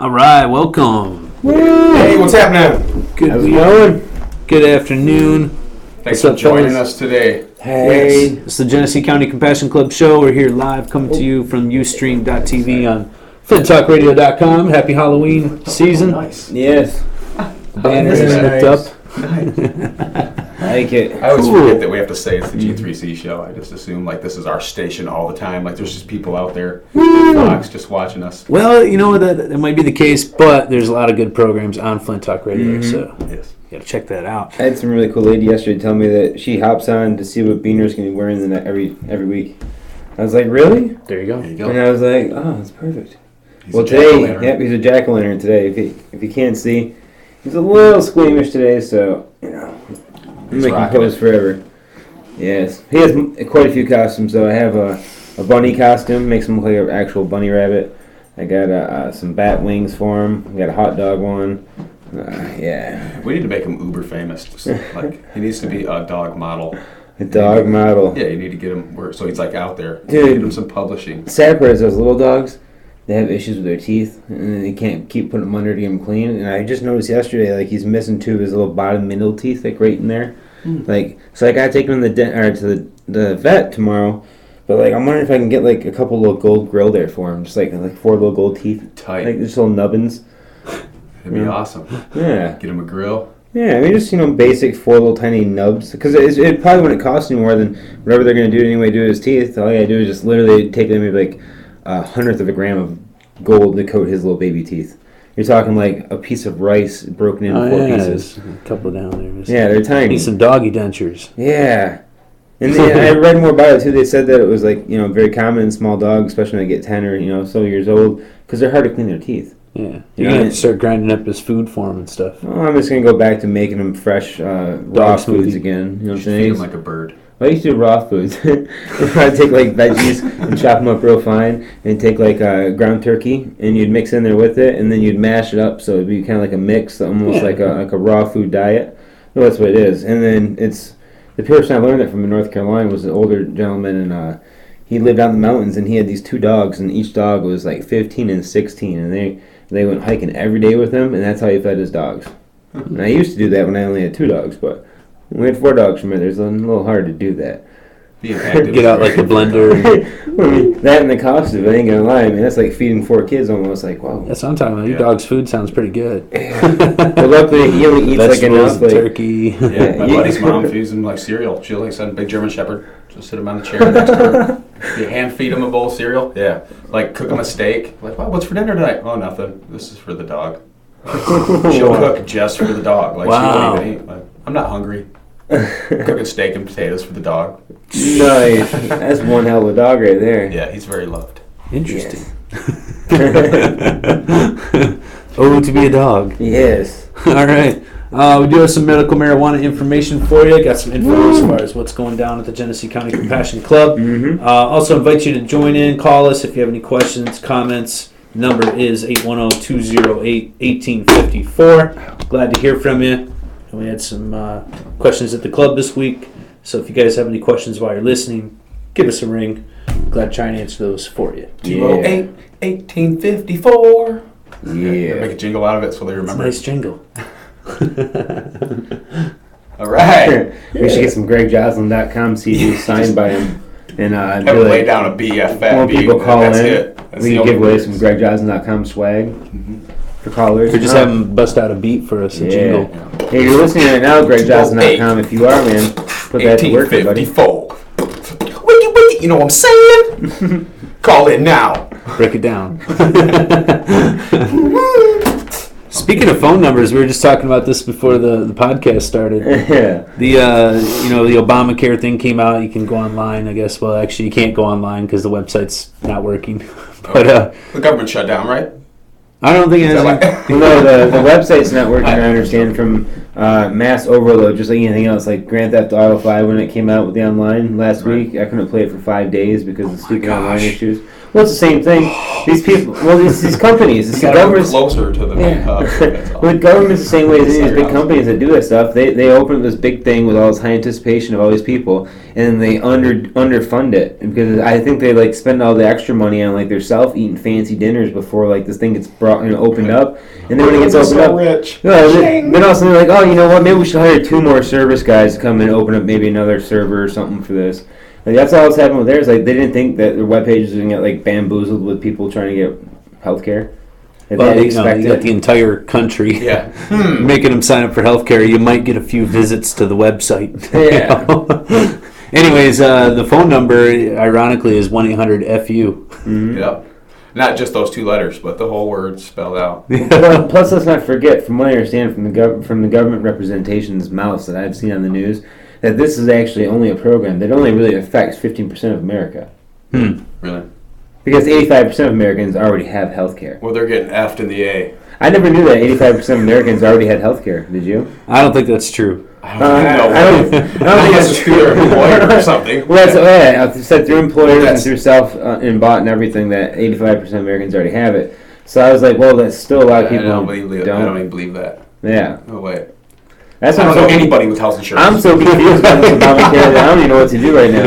All right, welcome. Hey, what's happening? How's it going? Good afternoon. Thanks for joining us today. Hey. Yes. It's the Genesee County Compassion Club show. We're here live, coming to you from Ustream.tv on FlintTalkRadio.com. Happy Halloween season. Nice. Yes. Banners hooked up. I like it. I always forget that we have to say it's the G3C show. I just assume like this is our station all the time. Like there's just people out there, flocks, just watching us. Well, you know that might be the case, but there's a lot of good programs on Flint Talk Radio, so yes. You got to check that out. I had some really cool lady yesterday tell me that she hops on to see what Beaner's going to be wearing every week. I was like, really? There you go. And I was like, oh, that's perfect. Well, today, he's a jack-o'-lantern today. If you can't see, he's a little squeamish today, so, I'm making pose forever. Yes. He has quite a few costumes, though. I have a bunny costume, makes him look like an actual bunny rabbit. I got some bat wings for him. I got a hot dog one. Yeah. We need to make him uber famous. Just, like he needs to be a dog model. A dog model. Yeah, you need to get him so he's like out there. Dude, get him some publishing. Sad part is those little dogs, they have issues with their teeth, and they can't keep putting them under to get them clean. And I just noticed yesterday, like he's missing two of his little bottom middle teeth, like right in there. So I gotta take him to the vet tomorrow. But like I'm wondering if I can get like a couple little gold grill there for him, just like 4 little gold teeth, tight, like just little nubbins. It'd be awesome. Yeah. Get him a grill. Yeah, I mean just basic 4 little tiny nubs, because it probably wouldn't cost any more than whatever they're gonna do anyway. Do to his teeth. All you gotta do is just literally take them maybe like 1/100 of a gram of gold to coat his little baby teeth. You're talking like a piece of rice broken into 4 pieces. A couple down there. Yeah, they're tiny. Need some doggy dentures. Yeah. And I read more about it too. They said that it was like, very common in small dogs, especially when they get 10 or so years old, because they're hard to clean their teeth. Yeah. You're going to start grinding up his food for him and stuff. Well, I'm just going to go back to making them fresh raw foods again. You know what I'm saying? Feed him like a bird. I used to do raw foods. I'd take like veggies and chop them up real fine, and take like ground turkey, and you'd mix in there with it, and then you'd mash it up so it'd be kind of like a mix, almost like a raw food diet. No, that's what it is. And then it's the person I learned that from in North Carolina was an older gentleman, and he lived out in the mountains, and he had these 2 dogs, and each dog was like 15 and 16, and they went hiking every day with him, and that's how he fed his dogs. And I used to do that when I only had 2 dogs, but when we had 4 dogs from it, it's a little hard to do that. Get out like the blender. That and the cost of it, I ain't gonna lie, that's like feeding 4 kids almost. Like, wow. That's what I'm talking about. Your dog's food sounds pretty good. But luckily, he only eats like enough. Like, turkey. Yeah, my buddy's mom feeds him like cereal. She'll like send a big German Shepherd. She'll sit him on the chair next to her. You hand feed him a bowl of cereal. Yeah. Like cook him a steak. Like, wow, what's for dinner tonight? Oh, nothing. This is for the dog. She'll cook just for the dog. Like she won't even eat. Like, I'm not hungry. Cooking steak and potatoes for the dog. Nice. That's one hell of a dog right there. Yeah, he's very loved. Interesting. Oh, to be a dog. Yes. All right. We do have some medical marijuana information for you. Got some info as far as what's going down at the Genesee County Compassion Club. Also invite you to join in. Call us if you have any questions, comments. Number is 810-208-1854. Glad to hear from you. And we had some questions at the club this week. So if you guys have any questions while you're listening, give us a ring. Glad to try and answer those for you. 208-1854. Yeah. Make a jingle out of it so they remember. It's a nice jingle. All right. We should get some GregJoslin.com CDs signed by him. And have to lay down a BFF. More people call That's in. it. We can give away some GregJoslin.com swag for callers. Or just have him bust out a beat for us, a jingle. Hey, you're listening right now, GregJoslin.com. If you are, man, put that to work, buddy. 1854. Wiki, you know what I'm saying? Call in now. Break it down. Speaking of phone numbers, we were just talking about this before the podcast started. Yeah. The the Obamacare thing came out. You can go online, I guess. Well, actually, you can't go online because the website's not working. But the government shut down, right? I don't think it has. No, the website's not working. I understand from mass overload, just like anything else, like Grand Theft Auto 5 when it came out with the online last week. I couldn't play it for 5 days because of stupid online issues. Well, it's the same thing. These people, these companies, it's the government's closer to the main hub. That's all. Well, the government's the same way as these big Sorry, companies that do that stuff. They open up this big thing with all this high anticipation of all these people, and then they underfund it because I think they like spend all the extra money on like their self eating fancy dinners before like this thing gets brought opened up, and then when it gets opened up, rich. then also they're like, oh, you know what? Maybe we should hire 2 more service guys to come and open up maybe another server or something for this. Like, that's all that's happened with theirs. Like they didn't think that their web pages were gonna get like bamboozled with people trying to get healthcare. Well, you got the entire country making them sign up for healthcare. You might get a few visits to the website. Yeah. Anyways, the phone number, ironically, is 1-800-FU. Mm-hmm. Yep. Not just those 2 letters, but the whole word spelled out. Well, plus, let's not forget, from what I understand from the government representation's mouths that I've seen on the news, that this is actually only a program that only really affects 15% of America. Really? Because 85% of Americans already have health care. Well, they're getting F'd in the A. I never knew that 85% of Americans already had health care. Did you? I don't think that's true. I don't think that's it's through their employer or something. Well, I've said through employers and through self and bought and everything that 85% of Americans already have it. So I was like, well, that's still a lot of people I don't even believe that. Yeah. No way. That's I what don't know anybody with health insurance. I'm so confused about this Obamacare that I don't even know what to do right now.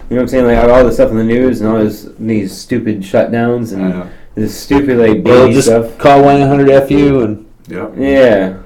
You know what I'm saying? Like all this stuff in the news and all these stupid shutdowns and this stupid like baby just stuff. Call 1-800-FU and yeah.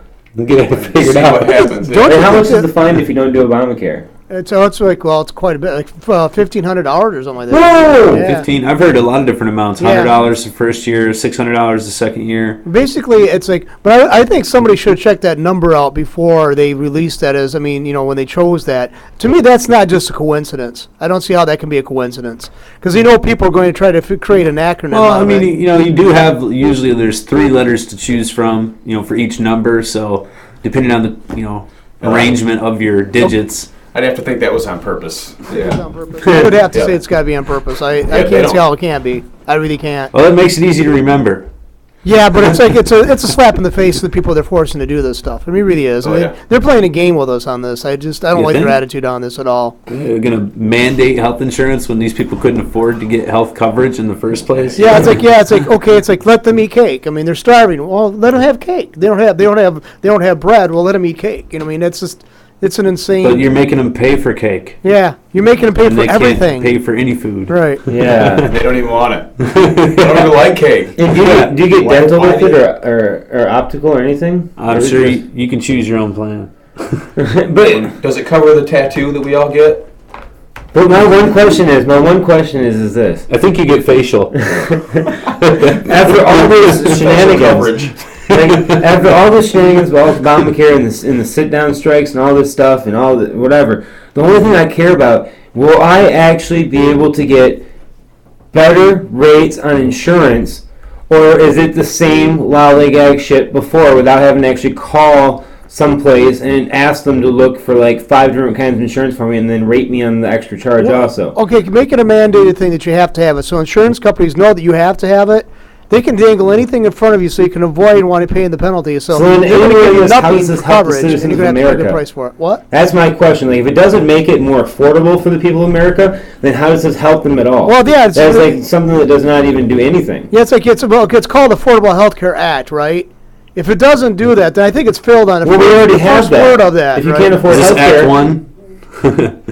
get it figured out. What happens. And how much is the fine if you don't do Obamacare? It's like, well, it's quite a bit, like $1,500 or something like that. Whoa! Yeah. 15. I've heard a lot of different amounts. $100 the first year, $600 the second year. Basically, it's like, but I think somebody should check that number out before they release that. As I mean, when they chose that. To me, that's not just a coincidence. I don't see how that can be a coincidence because people are going to try to create an acronym. Well, out I mean, of it. you do have usually there's 3 letters to choose from, for each number. So depending on the arrangement of your digits. I'd have to think that was on purpose. It's on purpose. I would have to say it's got to be on purpose. I can't see how it can't be. I really can't. Well, it makes it easy to remember. Yeah, but it's like it's a slap in the face to the people they're forcing to do this stuff. I mean, it really is. They're playing a game with us on this. I don't like their attitude on this at all. They're going to mandate health insurance when these people couldn't afford to get health coverage in the first place. Yeah, it's like okay, it's like let them eat cake. I mean, they're starving. Well, let them have cake. They don't have bread. Well, let them eat cake. I mean, it's an insane. But you're making them pay for cake. Yeah, you're making them pay And for they everything. can't pay for any food. Right. Yeah. They don't even want it. They don't even like cake. And do you get dental with it or optical or anything? I'm sure you can choose your own plan. But Does it cover the tattoo that we all get? my one question is this. I think you get facial. After all those shenanigans, after all the shenanigans with all Obamacare and the sit-down strikes and all this stuff and all the whatever, the only thing I care about, will I actually be able to get better rates on insurance, or is it the same lollygag shit before without having to actually call someplace and ask them to look for like 5 different kinds of insurance for me and then rate me on the extra charge also? Okay, make it a mandated thing that you have to have it. So insurance companies know that you have to have it. They can dangle anything in front of you so you can avoid wanting to pay the penalty. So then they're going to give you how nothing does this for help the coverage, and citizens you're going of to have to pay a America? good price for it. What? That's my question. Like, if it doesn't make it more affordable for the people of America, then how does this help them at all? Well, yeah, that's like something that does not even do anything. Yeah, it's called Affordable Health Care Act, right? If it doesn't do that, then I think it's filled on Well, we already have that. word of that. If you right? can't afford Is this health care, Act 1?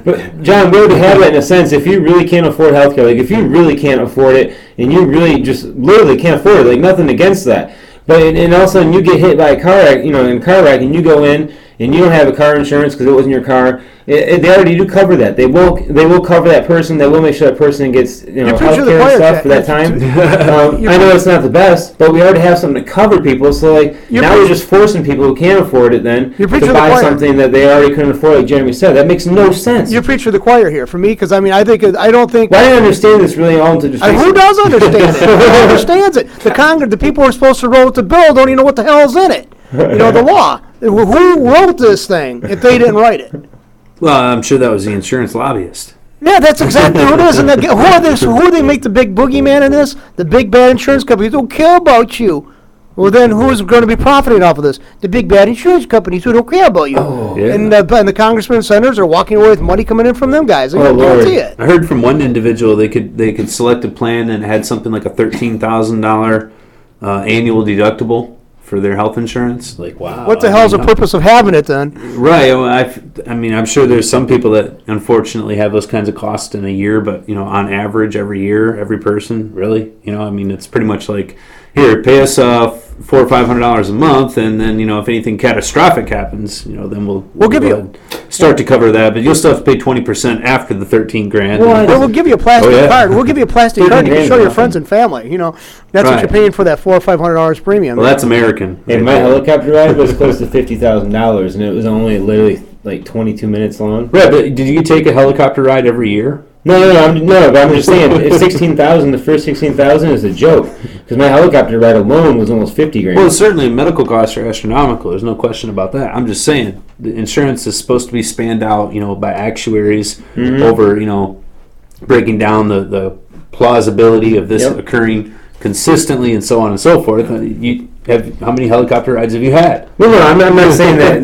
But John, we already have that in a sense. If you really can't afford healthcare, like if you really can't afford it, and you really just literally can't afford it, like nothing against that. But and all of a sudden you get hit by a car wreck, in a car wreck, and you go in and you don't have a car insurance because it wasn't your car. They already do cover that. They will cover that person. They will make sure that person gets health care and stuff for that time. I know it's not the best, but we already have something to cover people. So now we're just forcing people who can't afford it then to buy something that they already couldn't afford, like Jeremy said. That makes no sense. You're preaching to the choir here for me because I don't think. Well, I didn't understand this really all until just. Who does understand it? Who understands it? The Congress, the people who are supposed to wrote the bill, don't even know what the hell is in it. The law. Who wrote this thing if they didn't write it? Well, I'm sure that was the insurance lobbyist. Yeah, that's exactly who it is. And who they make the big boogeyman in this? The big bad insurance companies don't care about you. Well, then who's going to be profiting off of this? The big bad insurance companies who don't care about you. Yeah. And the congressmen and senators are walking away with money coming in from them guys. I Oh, guarantee Lord. it. I heard from one individual they could select a plan and it had something like a $13,000 annual deductible for their health insurance. Like, wow. What the hell's the purpose of having it then? Right. Well, I mean, I'm sure there's some people that unfortunately have those kinds of costs in a year, but on average, every year, every person, really, I mean, it's pretty much like, here, pay us $400 or $500 a month, and then if anything catastrophic happens, then we'll give go you- ahead and start to cover that, but you'll still have to pay 20% after the $13,000. We'll give you a plastic Oh, yeah. card. We'll give you a plastic card. You can show your nothing. friends and family. That's what Right. you're paying for that $400 or $500 premium. Well, that's American. And my helicopter ride was close to $50,000, and it was only literally like 22 minutes long. Right, but did you take a helicopter ride every year? No, but I'm just saying, if 16,000, the first 16,000 is a joke, because my helicopter ride alone was almost 50 grand. Well, certainly medical costs are astronomical. There's no question about that. I'm just saying the insurance is supposed to be spanned out, by actuaries over, breaking down the plausibility of this occurring consistently and so on and so forth. How many helicopter rides have you had? No, I'm not saying that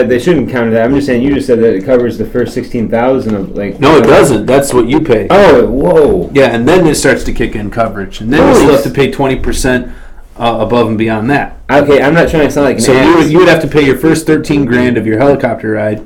they shouldn't count that. I'm just saying you just said that it covers the first 16,000 of like. No, it doesn't. That's what you pay. Oh, whoa. Yeah, and then it starts to kick in coverage, and then you still have to pay 20% above and beyond that. Okay, I'm not trying to sound like an So ass. you would have to pay your first $13,000 of your helicopter ride.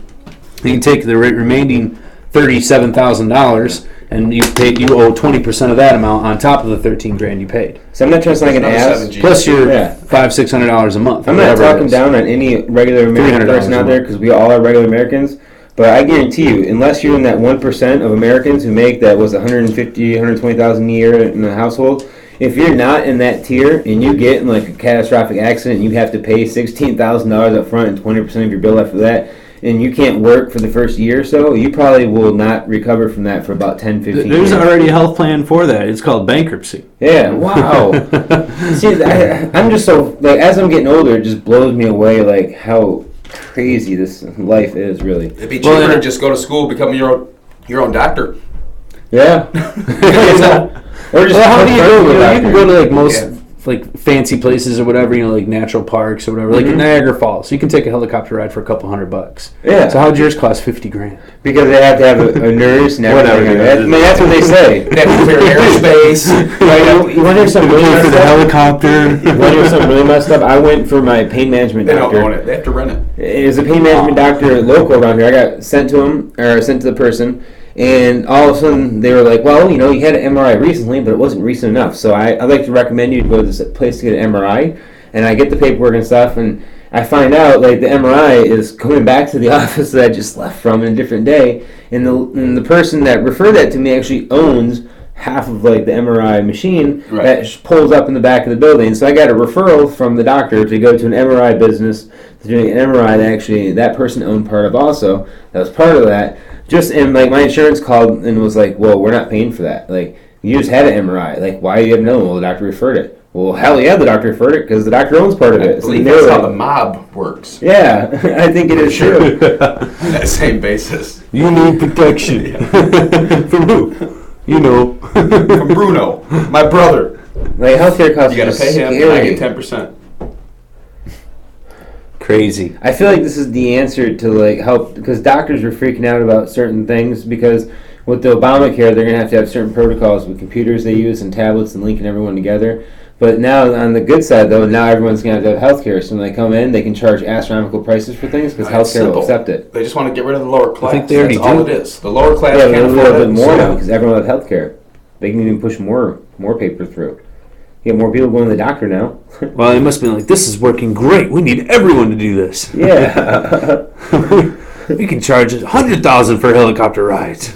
You can take the remaining $37,000, and you owe 20% of that amount on top of the $13,000 you paid. So I'm not trying to sound like an Another ass. 7G. Plus your Yeah. $500-$600 a month. I'm not whatever it talking is. down on any regular American $300 person a out there month. because we all are regular Americans. But I guarantee you, unless you're in that 1% of Americans who make that was 150, 120,000 a year in a household, if you're not in that tier and you get in like a catastrophic accident and you have to pay $16,000 up front and 20% of your bill after that, and you can't work for the first year or so, you probably will not recover from that for about 10, 15 There's years. already a health plan for that. It's called bankruptcy. Yeah, wow. See, I'm just so, like, as I'm getting older, it just blows me away, like, how crazy this life is, really. It'd be Well, cheaper and- to just go to school, become your own doctor. Yeah. Or just Well, how do you go? with You can go to like most Yeah. like fancy places or whatever, like natural parks or whatever, like in Niagara Falls. You can take a helicopter ride for a couple $100. Yeah. So how'd yours cost $50,000? Because they have to have a nurse and everything. Whatever. I mean, that's what they say. They have to clear airspace. Like, you want to hear something really Pay for messed the up? helicopter. You want to hear something really messed up? I went for my pain management They don't doctor. own it. They have to rent it. Is a pain management doctor local around here. I got sent to him, or sent to the person, and all of a sudden they were like, well, you had an MRI recently, but it wasn't recent enough. So I'd like to recommend you to go to this place to get an MRI. And I get the paperwork and stuff, and I find out like the MRI is coming back to the office that I just left from in a different day. And the person that referred that to me actually owns half of like the MRI machine Right. that pulls up in the back of the building. So I got a referral from the doctor to go to an MRI business to do an MRI that actually that person owned part of also. That was part of that. And like my insurance called and was like, well, we're not paying for that. Like you just had an MRI. Like why do you have no? Well, the doctor referred it. Well, hell yeah, the doctor referred it because the doctor owns part of I it. So believe they were that's how like- the mob works. Yeah, I think it is true. On that same basis. You need protection. From who? From Bruno, my brother. Like healthcare costs. You got to are pay him, and scary. I get 10%. Crazy. I feel like this is the answer to like help because doctors were freaking out about certain things because with the Obamacare they're gonna have to have certain protocols with computers they use and tablets and linking everyone together. But now on the good side though, now everyone's gonna have to have healthcare. So when they come in, they can charge astronomical prices for things because It's healthcare will simple. accept it. They just want to get rid of the lower class. think they already That's all do. it is. The lower class Yeah, but can't a afford little it. bit more now so- because everyone will have healthcare. They can even push more paper through. You get more people going to the doctor now. Well, it must be like, this is working great. We need everyone to do this. Yeah. We can charge $100,000 for helicopter rides.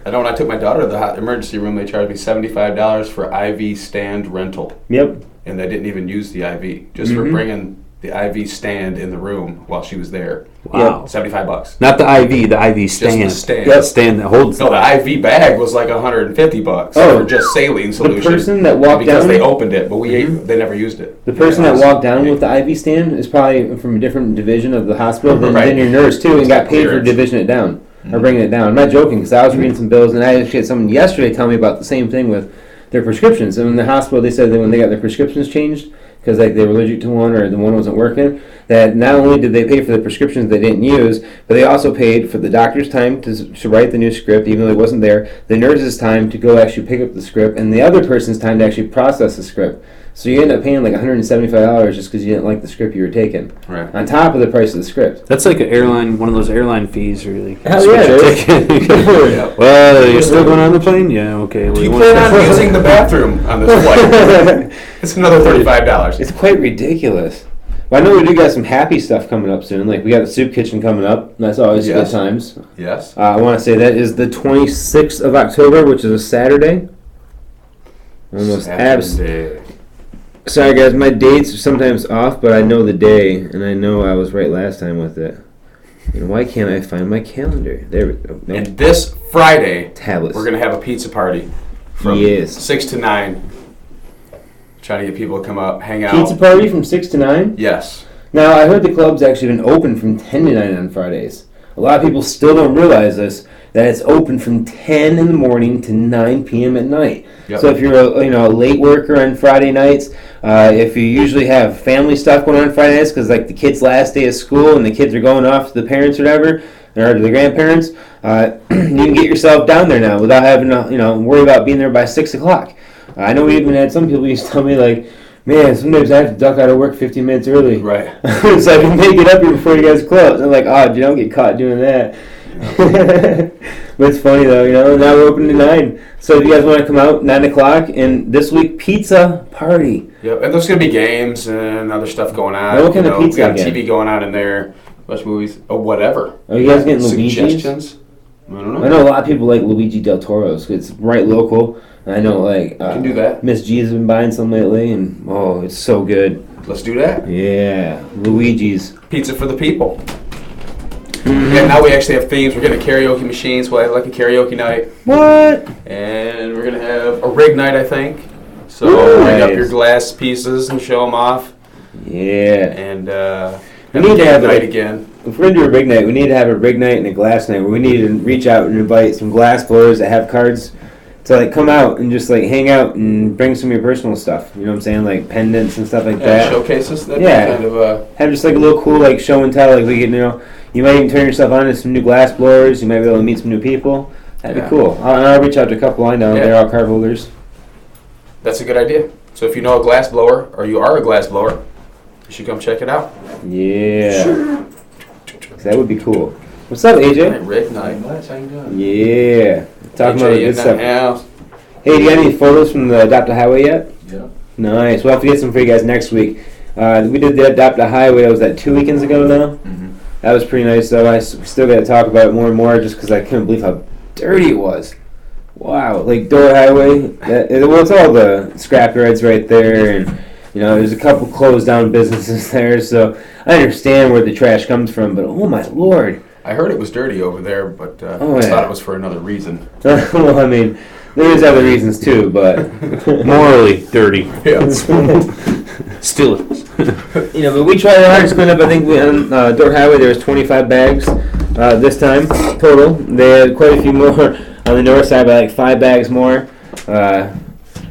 I know when I took my daughter to the emergency room, they charged me $75 for IV stand rental. Yep. And they didn't even use the IV, just for bringing the IV stand in the room while she was there. Wow. $75. Not the IV, the IV stand. Just the stand. The stand that holds No, the IV bag was like $150 Oh. for just saline solution. person that walked because down- they opened it, but they never used it. The person that Yeah. walked down with the IV stand is probably from a different division of the hospital than, Right. than your nurse too, and It's got got paid for clearance. division it down or bringing it down. I'm not joking because I was reading some bills and I actually had someone yesterday tell me about the same thing with their prescriptions. And in the hospital, they said that when they got their prescriptions changed, because like they were allergic to one or the one wasn't working, that not only did they pay for the prescriptions they didn't use, but they also paid for the doctor's time to write the new script, even though he wasn't there, the nurse's time to go actually pick up the script, and the other person's time to actually process the script. So you end up paying like $175 just because you didn't like the script you were taking. Right. On top of the price of the script. That's like one of those airline fees, really. Hell yeah, it is. Yeah. Well, you're still going on the plane? Yeah, okay. Do you plan on using the bathroom on this flight? It's another $35. It's quite ridiculous. Well, I know we do got some happy stuff coming up soon. Like we got the soup kitchen coming up. That's always Yes. good times. Yes. I want to say that is the 26th of October, which is a Saturday. Almost Saturday. Sorry guys, my dates are sometimes off, but I know the day, and I know I was right last time with it. And why can't I find my calendar? There we go. Nope. And this Friday, Tablets. we're going to have a pizza party from Yes. 6 to 9. Trying to get people to come up, hang out. Pizza party from 6 to 9? Yes. Now, I heard the club's actually been open from 10 to 9 on Fridays. A lot of people still don't realize this, that it's open from 10 in the morning to 9 p.m. at night. Yep. So if you're a late worker on Friday nights, if you usually have family stuff going on Friday nights because like the kid's last day of school and the kids are going off to the parents or whatever, or to the grandparents, you can get yourself down there now without having to worry about being there by 6 o'clock. I know we even had some people used to tell me like, man, sometimes I have to duck out of work 15 minutes early. Right. So I can make it up here before you guys close. I'm like, oh, you don't get caught doing that. But it's funny though, now we're open to 9. So if you guys want to come out, 9 o'clock, and this week, pizza party. Yep. And there's going to be games and other stuff going on. What kind of pizza We got again? TV going on in there, watch movies, or whatever. Are you guys getting Luigi's? Suggestions? I don't know. I know a lot of people like Luigi Del Toro's. It's right local. I know like can do that. Miss G's been buying some lately, and oh, it's so good. Let's do that. Yeah, Luigi's. Pizza for the people. Yeah, now we actually have themes. We're getting karaoke machines. We'll have like a karaoke night. What? And we're going to have a rig night, I think. So rig up your glass pieces and show them off. Yeah. And We need to have a night a- again. If we're gonna do a rig night, we need to have a rig night and a glass night where we need to reach out and invite some glass blowers that have cards to like come out and just like hang out and bring some of your personal stuff. You know what I'm saying? Like pendants and stuff like that. Showcases. That'd Yeah. be kind of Have just like a little cool like show and tell. Like we can, you might even turn yourself on to some new glass blowers. You might be able to meet some new people. That'd Yeah. be cool. I'll reach out to a couple I know. Yeah. They're all card holders. that's a good idea. So if you know a glass blower or you are a glass blower, you should come check it out. Yeah. That would be cool. What's up, AJ? Rig night. How you doing? Yeah. Talking about AJ good in stuff. the house. Hey, do you got any photos from the Adopt a Highway yet? Yeah. Nice. We'll have to get some for you guys next week. We did the Adopt a Highway. Was that 2 weekends ago now? Mm-hmm. That was pretty nice, though. Still got to talk about it more and more just because I couldn't believe how dirty it was. Wow. Like Door Highway. Well, it's all the scrapyards right there, and there's a couple closed down businesses there, so I understand where the trash comes from, but oh my lord. I heard it was dirty over there, but Oh, I yeah. thought it was for another reason. Well, I mean, there is other reasons too, but Morally dirty. Yeah. Still is. but we tried our hardest to clean up. I think on Door Highway there was 25 bags this time total. They had quite a few more on the north side, by like 5 bags more. I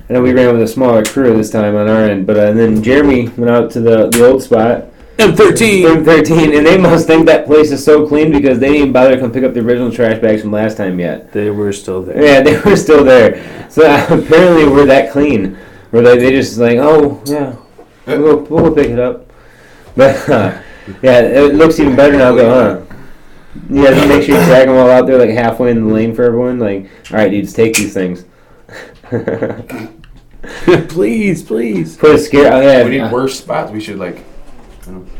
know we ran with a smaller crew this time on our end, but and then Jeremy went out to the old spot. M13. M13, and they must think that place is so clean because they didn't even bother to come pick up the original trash bags from last time yet. They were still there. Yeah, they were still there. So apparently we're that clean. Where they just like, oh, yeah, we'll pick it up. But, yeah, it looks even better now, though, huh? Yeah, just make sure you tag them all out there, like, halfway in the lane for everyone. Like, all right, dudes, take these things. Please. Put a scare. Oh, yeah. We need worse spots. We should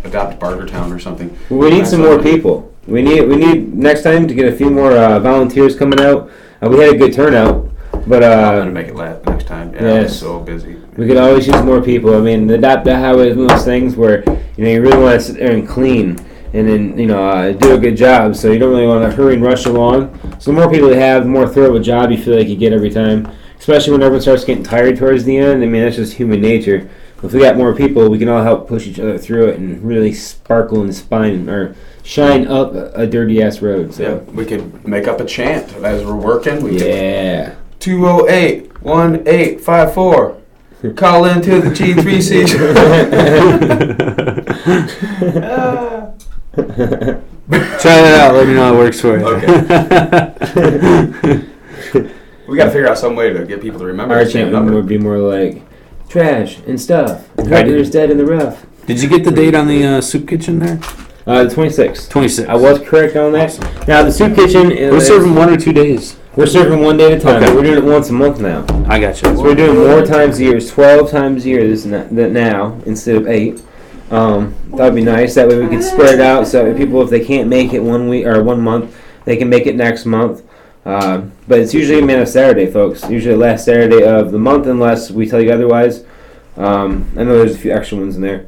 adopt Bartertown or something. We need some more people. We need next time to get a few more volunteers coming out. We had a good turnout, but I'm gonna make it last next time. Yeah, yes. I'm so busy. we could always use more people. I mean, the Adopt a Highway is one of those things where you really want to sit there and clean, and then do a good job. So you don't really want to hurry and rush along. So the more people you have, the more thorough a job you feel like you get every time. Especially when everyone starts getting tired towards the end. I mean, that's just human nature. If we got more people, we can all help push each other through it and really sparkle and shine up a dirty ass road. Yeah, So we could make up a chant as we're working. We could yeah. 208-1854. Call into the G3C. Try that out. Let me know how it works for you. Okay. We got to figure out some way to get people to remember. Our the same chant number. would be more like trash and stuff. I Hooker did. is dead in the rough. Did you get the date on the soup kitchen there? The 26th. 26. I was correct on that. Awesome. Now the soup kitchen We're is serving 1 or 2 days. we're serving 1 day at a time. Okay. But we're doing it once a month now. I got you. So we're doing more times a year. It's 12 times a year now instead of 8. That would be nice. That way we could spread it out so that people, if they can't make it 1 week or 1 month, they can make it next month. But it's usually on a Saturday, folks. Usually the last Saturday of the month, unless we tell you otherwise. I know there's a few extra ones in there.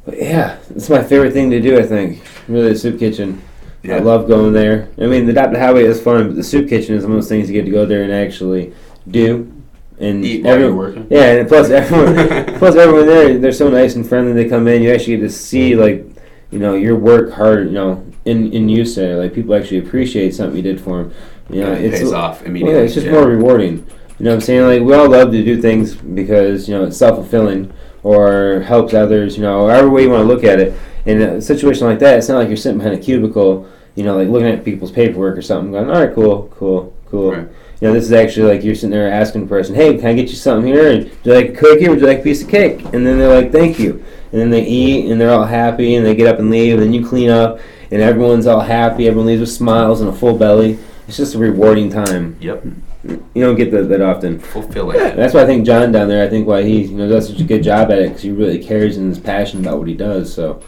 But yeah, it's my favorite thing to do, I think. Really, the soup kitchen. Yeah. I love going there. I mean, the highway is fun, but the soup kitchen is one of those things you get to go there and actually do. And Eat while you're working. Yeah, and plus everyone there, they're so nice and friendly. They come in, you actually get to see, like, you know, your work hard, you know, in use there. Like, people actually appreciate something you did for them. You know, It pays off immediately. Yeah, it's just more rewarding. You know what I'm saying? Like, we all love to do things because, you know, it's self-fulfilling or helps others, you know, however way you want to look at it. In a situation like that, it's not like you're sitting behind a cubicle, you know, like looking at people's paperwork or something, going, all right, cool. Right. You know, this is actually like you're sitting there asking a person, hey, can I get you something here? And would you like a cookie or would you like a piece of cake? And then they're like, thank you. And then they eat and they're all happy and they get up and leave and then you clean up and everyone's all happy. Everyone leaves with smiles and a full belly. It's just a rewarding time. Yep. You don't get that often. Fulfilling. That's why I think John down there, I think why he does such a good job at it because he really cares and is passionate about what he does. So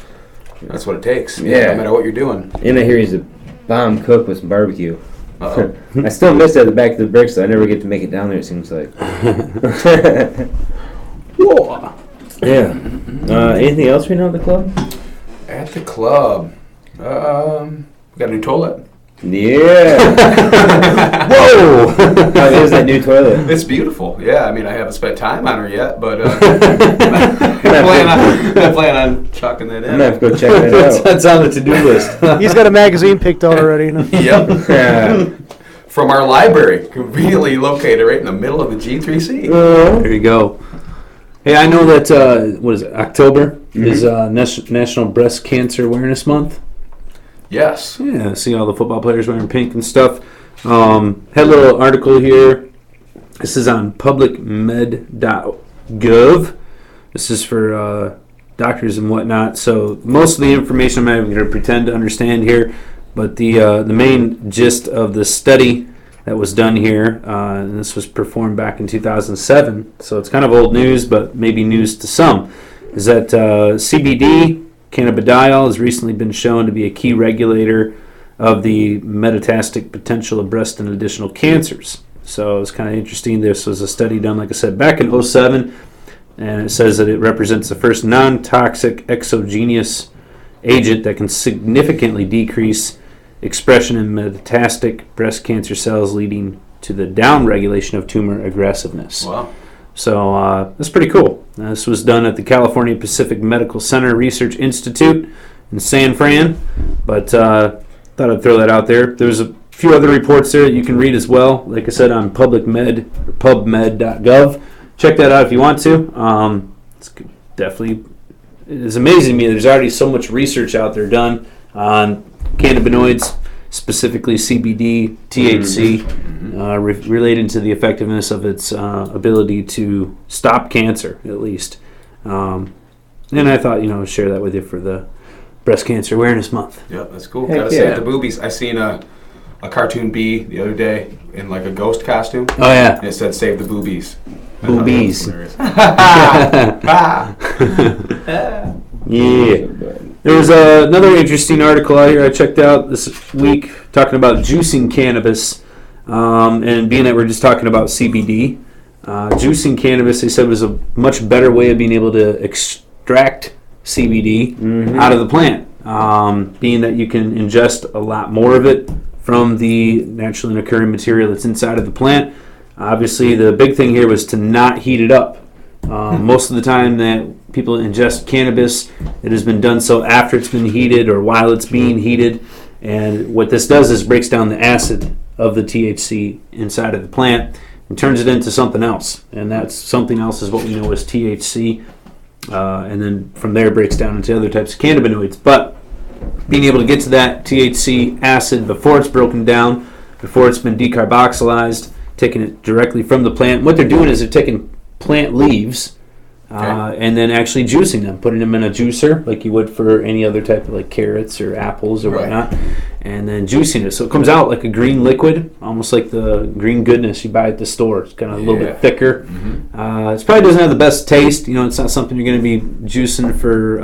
That's what it takes. Yeah. No matter what you're doing. and I hear he's a bomb cook with some barbecue. Uh-oh. I still miss it at the back of the bricks, so I never get to make it down there, it seems like. Whoa. Yeah. Anything else right now at the club? At the club. We got a new toilet. Yeah. Whoa. How is that new toilet? It's beautiful. Yeah, I mean, I haven't spent time on her yet, but I plan on chucking that I'm going to have in. to go check that out. That's on the to-do list. He's got a magazine picked out already. You know? Yep. Yeah. From our library, conveniently located right in the middle of the G3C. There you go. Hey, I know that, what is it, October is National Breast Cancer Awareness Month. Yes. Yeah, I see all the football players wearing pink and stuff. Had a little article here. This is on publicmed.gov. This is for doctors and whatnot. So most of the information I'm not even going to pretend to understand here, but the main gist of the study that was done here, and this was performed back in 2007, so it's kind of old news, but maybe news to some, is that CBD, cannabidiol, has recently been shown to be a key regulator of the metastatic potential of breast and additional cancers. So it's kind of interesting. This was a study done, like I said, back in 2007, and it says that it represents the first non-toxic exogenous agent that can significantly decrease expression in metastatic breast cancer cells, leading to the downregulation of tumor aggressiveness. Wow. So that's pretty cool. This was done at the California Pacific Medical Center Research Institute in San Fran, but thought I'd throw that out there. There's a few other reports there that you can read as well, like I said, on pubmed.gov. Check that out if you want to. It's definitely, it's amazing to me there's already so much research out there done on cannabinoids, specifically CBD, THC, related to the effectiveness of its ability to stop cancer, at least. And I thought, share that with you for the Breast Cancer Awareness Month. Yep, that's cool. Heck Gotta yeah. save the boobies. I seen a cartoon bee the other day in like a ghost costume, Oh, yeah. and it said "Save the boobies." I thought that was Boobies. hilarious. Yeah. There was another interesting article out here I checked out this week talking about juicing cannabis, and being that we're just talking about CBD, juicing cannabis, they said, was a much better way of being able to extract CBD out of the plant, being that you can ingest a lot more of it from the naturally occurring material that's inside of the plant. Obviously, the big thing here was to not heat it up. Most of the time that people ingest cannabis, it has been done so after it's been heated or while it's being heated. And what this does is breaks down the acid of the THC inside of the plant, and turns it into something else. And that's something else is what we know as THC. And then from there breaks down into other types of cannabinoids. But being able to get to that THC acid before it's broken down, before it's been decarboxylized, taking it directly from the plant. What they're doing is they're taking plant leaves and then actually juicing them, putting them in a juicer like you would for any other type of like carrots or apples or whatnot, and then juicing it. So it comes out like a green liquid, almost like the green goodness you buy at the store. It's kind of a little bit thicker. It probably doesn't have the best taste. It's not something you're going to be juicing for,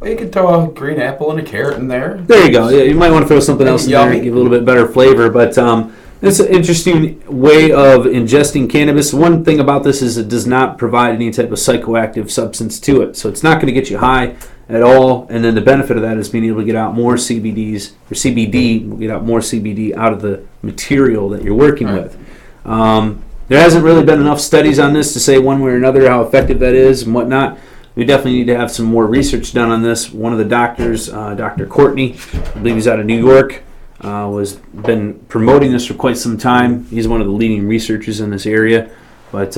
Well, you could throw a green apple and a carrot in there. There you go. Yeah, you might want to throw something else in there to give a little bit better flavor. But it's an interesting way of ingesting cannabis. One thing about this is it does not provide any type of psychoactive substance to it. So it's not going to get you high at all. And then the benefit of that is being able to get out more CBD, get out more CBD out of the material that you're working with. There hasn't really been enough studies on this to say one way or another how effective that is and whatnot. We definitely need to have some more research done on this. One of the doctors, Dr. Courtney, I believe he's out of New York, been promoting this for quite some time. He's one of the leading researchers in this area, but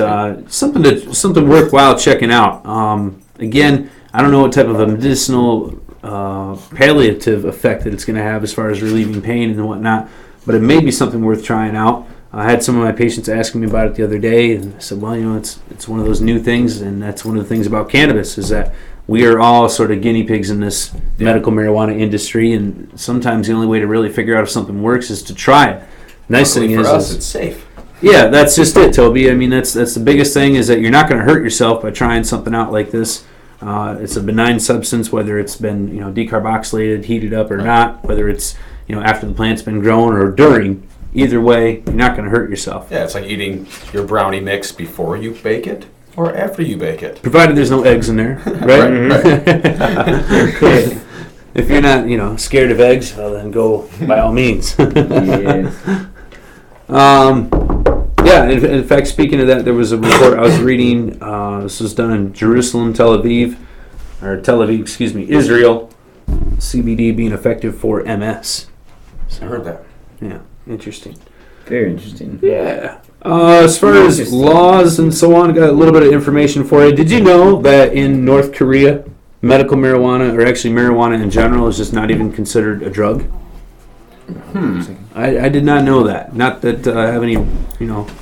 something worthwhile checking out. Again, I don't know what type of a medicinal palliative effect that it's going to have as far as relieving pain and whatnot, but it may be something worth trying out. I had some of my patients asking me about it the other day, and I said, well, it's one of those new things, and that's one of the things about cannabis is that we are all sort of guinea pigs in this medical marijuana industry, and sometimes the only way to really figure out if something works is to try it. Nice thing for is, us, it's safe. Yeah, that's just it, Toby. I mean, that's the biggest thing is that you're not going to hurt yourself by trying something out like this. It's a benign substance, whether it's been decarboxylated, heated up or not, whether it's after the plant's been grown or during. Either way, you're not going to hurt yourself. Yeah, it's like eating your brownie mix before you bake it or after you bake it. Provided there's no eggs in there, right? If you're not, scared of eggs, well, then go by all means. In fact, speaking of that, there was a report I was reading. This was done in Jerusalem, Israel. CBD being effective for MS. I heard that. Yeah. Interesting. Very interesting. Yeah. As far as laws and so on, I got a little bit of information for you. Did you know that in North Korea, medical marijuana, or actually marijuana in general, is just not even considered a drug? I did not know that. Not that I have any,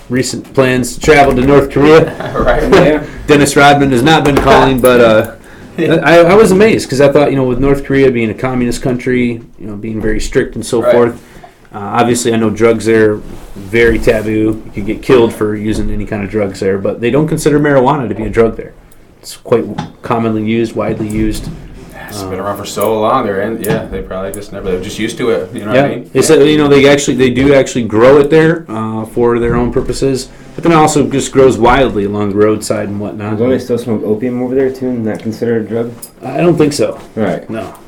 recent plans to travel to North Korea. Right. Yeah. Dennis Rodman has not been calling, but I was amazed because I thought, with North Korea being a communist country, being very strict and so forth. Obviously, I know drugs there are very taboo. You could get killed for using any kind of drugs there, but they don't consider marijuana to be a drug there. It's quite commonly used, widely used. It's been around for so long. They probably just they're just used to it. You know what I mean? They said, they do actually grow it there for their own purposes, but then it also just grows wildly along the roadside and whatnot. Don't they still smoke opium over there too, and not considered a drug? I don't think so. Right. No.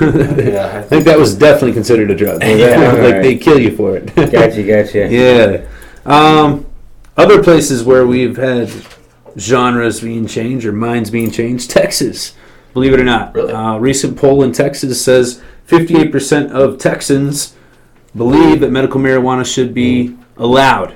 Yeah, I think that was definitely considered a drug. They kill you for it. Gotcha. Yeah. Other places where we've had genres being changed or minds being changed, Texas. Believe it or not. Really? Recent poll in Texas says 58% of Texans believe that medical marijuana should be allowed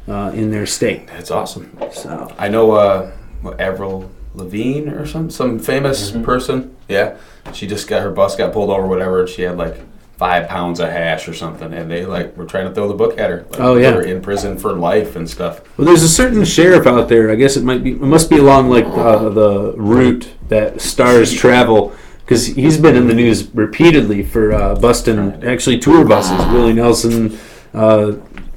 in their state. That's awesome. So I know Avril Lavigne or some famous person. Yeah, she just her bus got pulled over, whatever, and she had like 5 pounds of hash or something, and they were trying to throw the book at her. They were in prison for life and stuff. Well, there's a certain sheriff out there. I guess it must be along like the route that stars travel, because he's been in the news repeatedly for busting actually tour buses. Willie Nelson.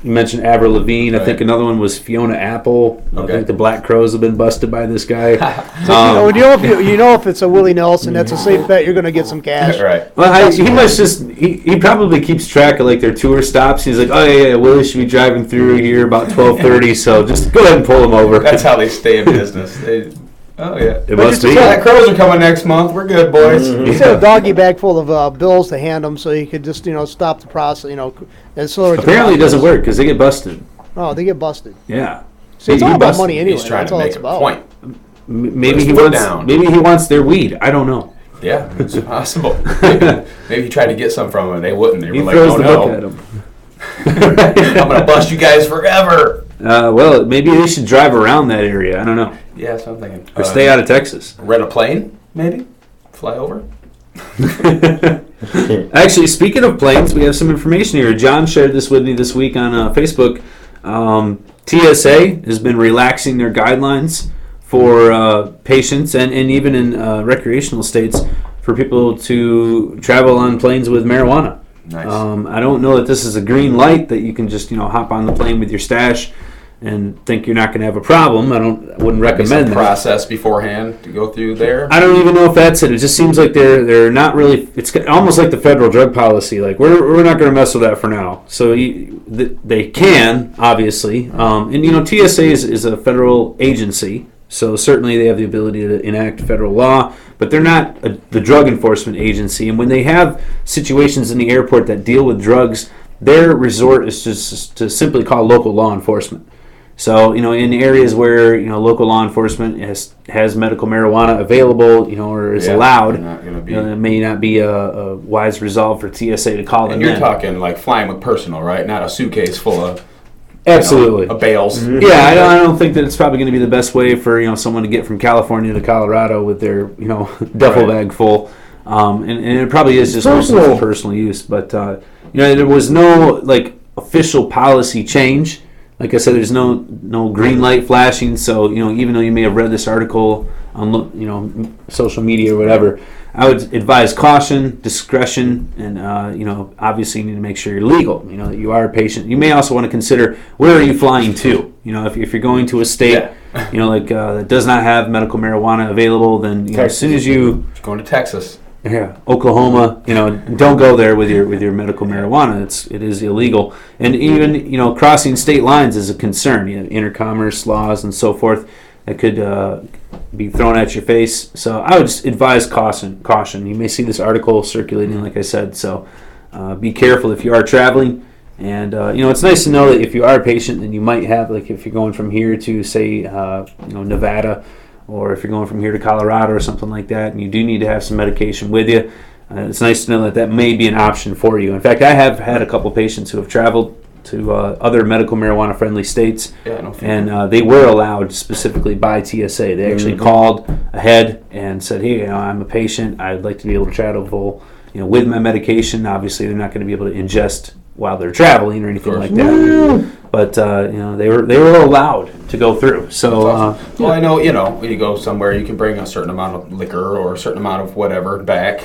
You mentioned Avril Lavigne. I think another one was Fiona Apple. Okay. I think the Black Crowes have been busted by this guy. If it's a Willie Nelson, that's a safe bet. You're going to get some cash. Right. Well, he must just he probably keeps track of like their tour stops. He's like, oh yeah, Willie should be driving through here about 12:30. So just go ahead and pull him over. That's how they stay in business. Oh yeah. It must be. Black Crowes are coming next month. We're good, boys. He said a doggy bag full of bills to hand him, so he could just stop the process. And slow it. Apparently, it doesn't work because they get busted. Oh, they get busted. Yeah. See, it's all about money anyway. He's trying That's to all make it's a about. point. Maybe he wants their weed. I don't know. Yeah, it's possible. Maybe he tried to get some from them and they wouldn't. They He were throws like, the book at him. I'm gonna bust you guys forever. Well, maybe they should drive around that area. I don't know. Yeah, that's what I'm thinking. Or stay out of Texas. Rent a plane, maybe. Fly over. Actually, speaking of planes, we have some information here. John shared this with me this week on Facebook. TSA has been relaxing their guidelines for patients and even in recreational states for people to travel on planes with marijuana. Nice. I don't know that this is a green light that you can just hop on the plane with your stash and think you're not going to have a problem. I wouldn't recommend that. Process beforehand to go through there. I don't even know if that's it. It just seems like they're not really. It's almost like the federal drug policy. Like we're not going to mess with that for now. So they can obviously, and TSA is a federal agency. So certainly they have the ability to enact federal law, but they're not the drug enforcement agency. And when they have situations in the airport that deal with drugs, their resort is just to simply call local law enforcement. So, in areas where, local law enforcement has medical marijuana available, or is allowed, it may not be a wise resolve for TSA to call them in. And you're talking like flying with personal, right? Not a suitcase full of absolutely of bales. Mm-hmm. Yeah, I don't think that it's probably going to be the best way for someone to get from California to Colorado with their duffel bag full, and it probably is just mostly for personal use. But there was no official policy change. Like I said, there's no green light flashing. So even though you may have read this article on social media or whatever, I would advise caution, discretion, and obviously you need to make sure you're legal. That you are a patient. You may also want to consider where are you flying to. If you're going to a state, that does not have medical marijuana available, then as soon as you going to Texas. Yeah, Oklahoma. Don't go there with your medical marijuana. It is illegal, and even crossing state lines is a concern. Intercommerce laws and so forth that could be thrown at your face. So I would just advise caution. You may see this article circulating, like I said. So be careful if you are traveling, and it's nice to know that if you are a patient and you might have if you're going from here to say Nevada. Or if you're going from here to Colorado or something like that, and you do need to have some medication with you, it's nice to know that may be an option for you. In fact, I have had a couple patients who have traveled to other medical marijuana-friendly states, and they were allowed specifically by TSA. They actually called ahead and said, "Hey, I'm a patient. I'd like to be able to travel, with my medication." Obviously, they're not going to be able to ingest while they're traveling or anything like that. But they were allowed to go through. So well, I know when you go somewhere, you can bring a certain amount of liquor or a certain amount of whatever back.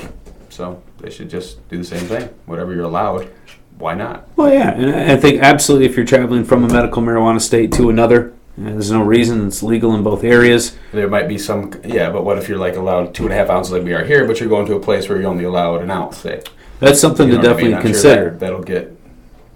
So they should just do the same thing. Whatever you're allowed, why not? Well, yeah, and I think absolutely if you're traveling from a medical marijuana state to another, there's no reason. It's legal in both areas. There might be some, but what if you're allowed 2.5 ounces like we are here, but you're going to a place where you're only allowed an ounce, say? That's something to definitely consider. Sure that'll get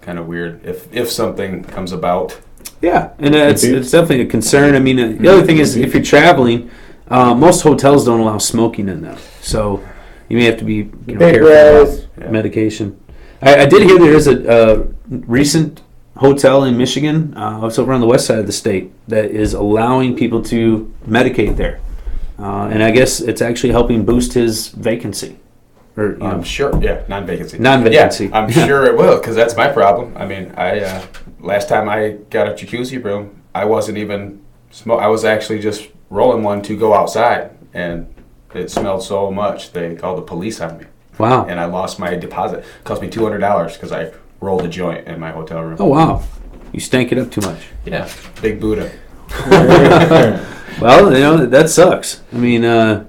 kind of weird if something comes about. Yeah, and it's definitely a concern. I mean, the other thing is if you're traveling, most hotels don't allow smoking in them, so you may have to be careful about medication. I did hear there is a recent hotel in Michigan, it's over on the west side of the state, that is allowing people to medicate there, and I guess it's actually helping boost his vacancy. Or, I'm sure, non-vacancy. Non-vacancy. Yeah, I'm sure it will, because that's my problem. I mean, last time I got a jacuzzi room, I wasn't even I was actually just rolling one to go outside, and it smelled so much they called the police on me. Wow. And I lost my deposit. It cost me $200 because I rolled a joint in my hotel room. Oh, wow. You stank it up too much. Yeah, big Buddha. Well, that sucks. I mean...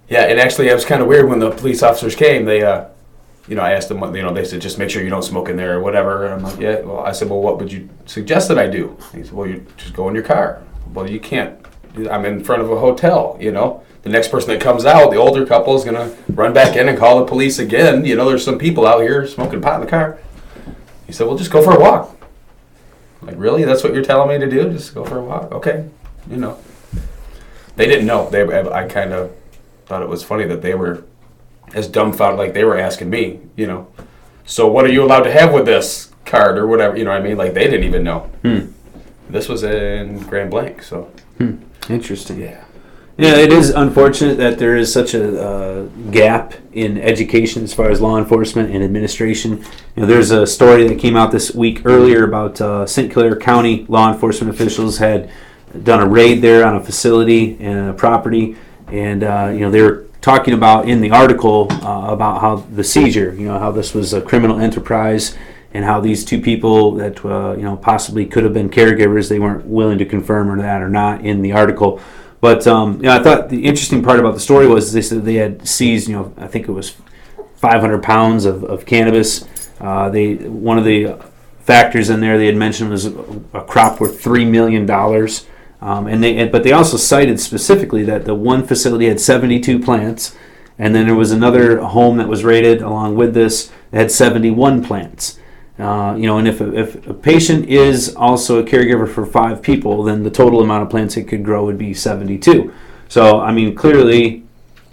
Yeah, and actually, it was kind of weird when the police officers came. They, I asked them, they said, just make sure you don't smoke in there or whatever. And I'm like, yeah. Well, I said, well, what would you suggest that I do? He said, well, you just go in your car. Well, you can't. I'm in front of a hotel, The next person that comes out, the older couple, is going to run back in and call the police again. There's some people out here smoking pot in the car. He said, well, just go for a walk. I'm like, really? That's what you're telling me to do? Just go for a walk? Okay. They didn't know. I kind of thought it was funny that they were as dumbfounded, like they were asking me, so what are you allowed to have with this card or whatever, what I mean? Like they didn't even know. This was in Grand Blanc, so. Interesting. Yeah. Yeah, it is unfortunate that there is such a gap in education as far as law enforcement and administration. There's a story that came out this week earlier about St. Clair County law enforcement officials had done a raid there on a facility and a property, and they were talking about in the article about how the seizure, how this was a criminal enterprise, and how these two people that possibly could have been caregivers, they weren't willing to confirm that or not in the article. But I thought the interesting part about the story was they said they had seized, I think it was 500 pounds of cannabis. One of the factors in there they had mentioned was a crop worth $3 million. But they also cited specifically that the one facility had 72 plants, and then there was another home that was raided along with this that had 71 plants. And if a patient is also a caregiver for 5 people, then the total amount of plants it could grow would be 72. So, I mean, clearly,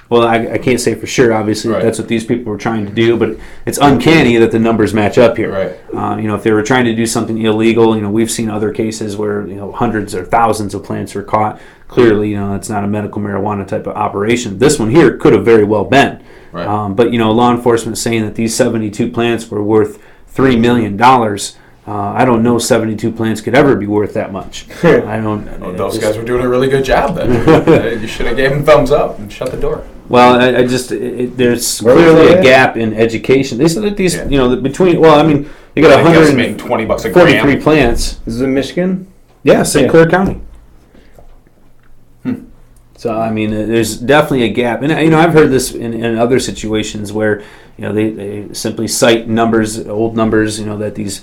well, I can't say for sure, obviously, right. That's what these people were trying to do, but it's uncanny that the numbers match up here. Right. If they were trying to do something illegal, we've seen other cases where, hundreds or thousands of plants were caught. Clearly, it's not a medical marijuana type of operation. This one here could have very well been. Right. But, law enforcement saying that these 72 plants were worth $3 million. I don't know 72 plants could ever be worth that much. I don't. Well, those guys were doing a really good job then. You should have gave them thumbs up and shut the door. Well, there's clearly a gap in education. They said that these, between, well, I mean, you got $120 a gram. 43 plants. This is in Michigan? Yeah, St. Clair County. So, I mean, there's definitely a gap. And, I've heard this in other situations where, they simply cite numbers, old numbers, that these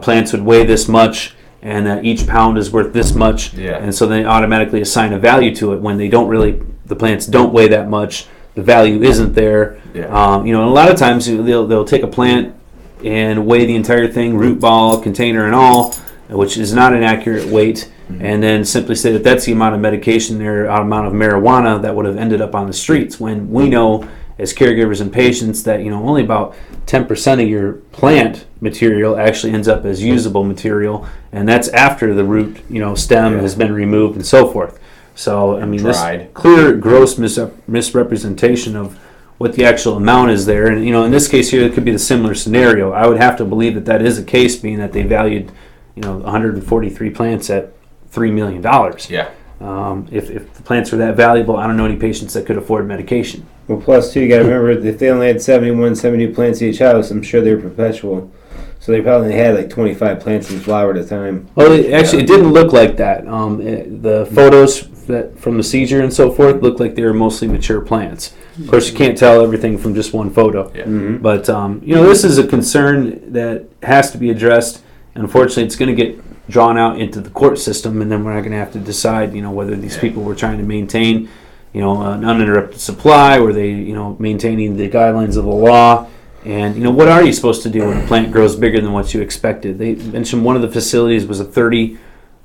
plants would weigh this much and that each pound is worth this much. Yeah. And so they automatically assign a value to it when they don't really, the plants don't weigh that much. The value isn't there. Yeah. And a lot of times they'll take a plant and weigh the entire thing, root ball, container and all, which is not an accurate weight. And then simply say that that's the amount of medication there, amount of marijuana that would have ended up on the streets, when we know as caregivers and patients that only about 10% of your plant material actually ends up as usable material, and that's after the root stem has been removed and so forth. So I mean, this clear gross misrepresentation of what the actual amount is there, and in this case here it could be the similar scenario. I would have to believe that is the case, being that they valued 143 plants at $3 million. Yeah. If the plants are that valuable, I don't know any patients that could afford medication. Well, plus, too, you got to remember, if they only had 72 plants each house, I'm sure they were perpetual. So they probably had like 25 plants in flower at a time. Well, it didn't look like that. The photos from the seizure and so forth looked like they were mostly mature plants. Of course, you can't tell everything from just one photo. Yeah. Mm-hmm. But, this is a concern that has to be addressed. And unfortunately, it's going to get drawn out into the court system, and then we're not going to have to decide, whether these people were trying to maintain, an uninterrupted supply, were they, maintaining the guidelines of the law, and what are you supposed to do when a plant grows bigger than what you expected? They mentioned one of the facilities was a 30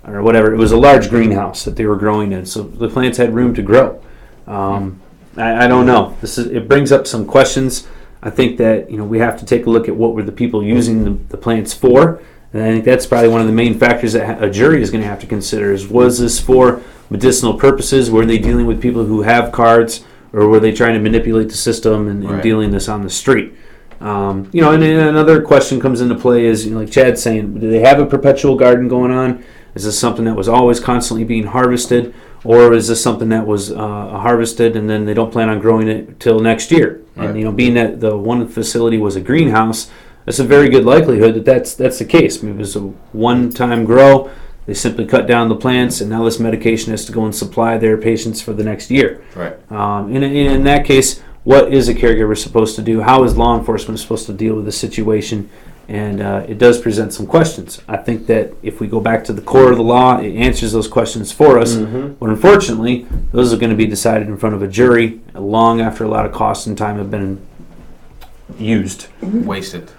or whatever. It was a large greenhouse that they were growing in, so the plants had room to grow. I don't know. It brings up some questions. I think that we have to take a look at what were the people using the plants for. And I think that's probably one of the main factors that a jury is going to have to consider is, was this for medicinal purposes? Were they dealing with people who have cards, or were they trying to manipulate the system and dealing this on the street? And another question comes into play is, like Chad's saying, do they have a perpetual garden going on? Is this something that was always constantly being harvested? Or is this something that was harvested and then they don't plan on growing it till next year? Right. And, being that the one facility was a greenhouse, that's a very good likelihood that that's the case. I mean, it was a one-time grow. They simply cut down the plants, and now this medication has to go and supply their patients for the next year. Right. In that case, what is a caregiver supposed to do? How is law enforcement supposed to deal with the situation? And it does present some questions. I think that if we go back to the core of the law, it answers those questions for us. Mm-hmm. But unfortunately, those are going to be decided in front of a jury long after a lot of cost and time have been used. Wasted.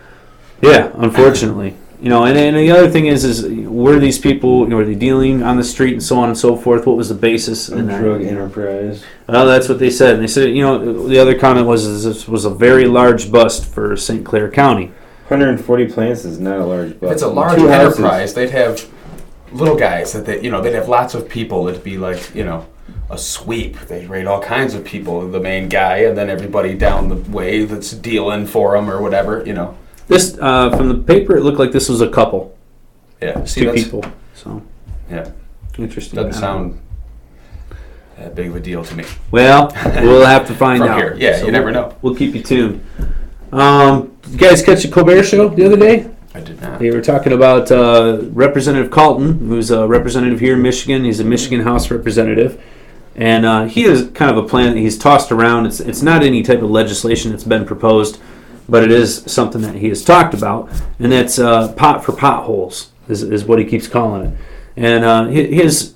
Yeah, unfortunately. And the other thing is were these people, were they dealing on the street and so on and so forth? What was the basis in that? Drug enterprise. Well, that's what they said. And they said, the other comment was this was a very large bust for St. Clair County. 140 plants is not a large bust. If it's a large enterprise, they'd have little guys that they'd have lots of people. It'd be like, a sweep. They raid all kinds of people, the main guy, and then everybody down the way that's dealing for them or whatever, you know. This from the paper, it looked like this was a couple, Yeah, see, two that's, people. So yeah, interesting. doesn't sound that big of a deal to me. Well, we'll have to find From out. here, yeah, you never know. We'll keep you tuned. Did you guys catch the Colbert Show the other day? I did not. They were talking about Representative Calton, who's a representative here in Michigan. He's a Michigan House representative. And he has kind of a plan that he's tossed around. It's not any type of legislation that's been proposed, but it is something that he has talked about. And that's pot for potholes is what he keeps calling it. And his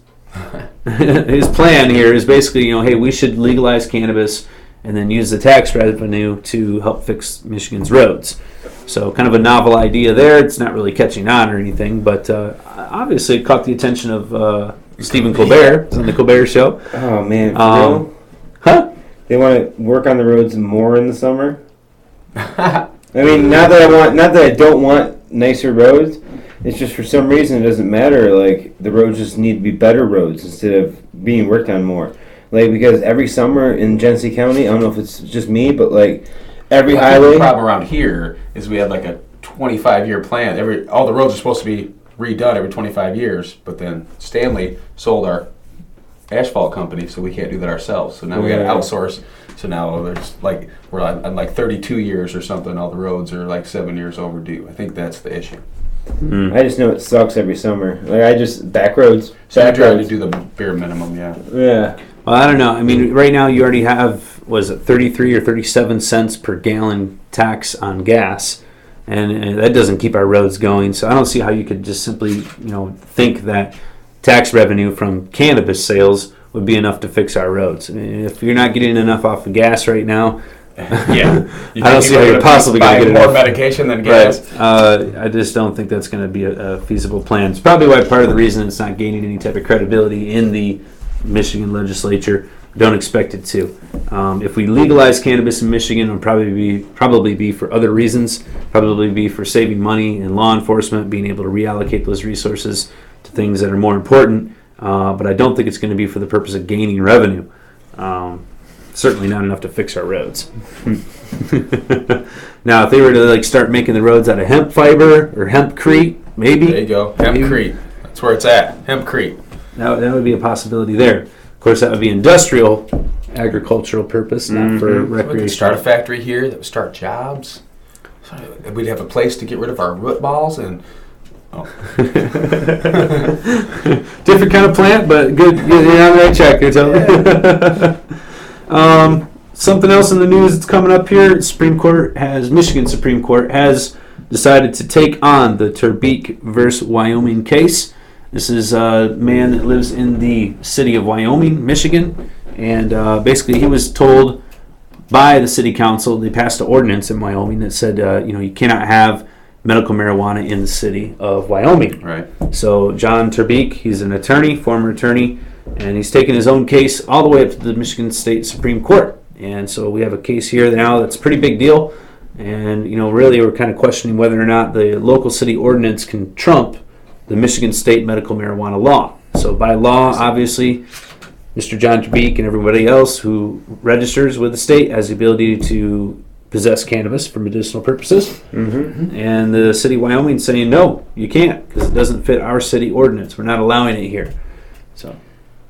his plan here is basically, hey, we should legalize cannabis and then use the tax revenue to help fix Michigan's roads. So kind of a novel idea there. It's not really catching on or anything, but obviously it caught the attention of Stephen Colbert. It's on the Colbert Show. Oh man, for real? Huh? They want to work on the roads more in the summer. I mean, not that I don't want nicer roads. It's just for some reason it doesn't matter. Like the roads just need to be better roads instead of being worked on more. Like because every summer in Genesee County, I don't know if it's just me, but like every highway. The problem around here is we had like a 25-year plan. All the roads are supposed to be redone every 25 years, but then Stanley sold our asphalt company, so we can't do that ourselves. So now we got to outsource. So now there's like we're on like 32 years or something. All the roads are like 7 years overdue. I think that's the issue. I just know it sucks every summer. Like I just back roads. So back I try to roads. do the bare minimum. Yeah. Yeah. Well, I don't know. I mean, right now you already have, was it 33 or 37 cents per gallon tax on gas, and that doesn't keep our roads going. So I don't see how you could just simply, think that tax revenue from cannabis sales would be enough to fix our roads. I mean, if you're not getting enough off of gas right now, Yeah. I don't see how you're possibly going to get more enough medication than Right. gas. I just don't think that's going to be a feasible plan. It's probably why part of the reason it's not gaining any type of credibility in the Michigan legislature. Don't expect it to. If we legalize cannabis in Michigan, it'll probably be for other reasons. Probably be for saving money in law enforcement, being able to reallocate those resources to things that are more important. But I don't think it's going to be for the purpose of gaining revenue. Certainly not enough to fix our roads. Now, if they were to start making the roads out of hemp fiber or hempcrete, maybe. There you go. Hempcrete. That's where it's at. Hempcrete. That would be a possibility there. Of course, that would be industrial, agricultural purpose, not for We could recreation. start a factory here that would start jobs. We'd have a place to get rid of our root balls and. Different kind of plant, but good. You're on the right track there, Tony. Something else in the news that's coming up here. Michigan Supreme Court has decided to take on the Turbeek versus Wyoming case. This is a man that lives in the city of Wyoming, Michigan, and basically he was told by the city council, they passed an ordinance in Wyoming that said, you cannot have medical marijuana in the city of Wyoming. Right. So John Turbeek, he's an attorney, former attorney, and he's taken his own case all the way up to the Michigan State Supreme Court. And so we have a case here now that's a pretty big deal. And, really we're kind of questioning whether or not the local city ordinance can trump the Michigan State medical marijuana law. So by law, obviously, Mr. John Turbeek and everybody else who registers with the state has the ability to possess cannabis for medicinal purposes. Mm-hmm. And the city of Wyoming saying, no, you can't, because it doesn't fit our city ordinance. We're not allowing it here. So,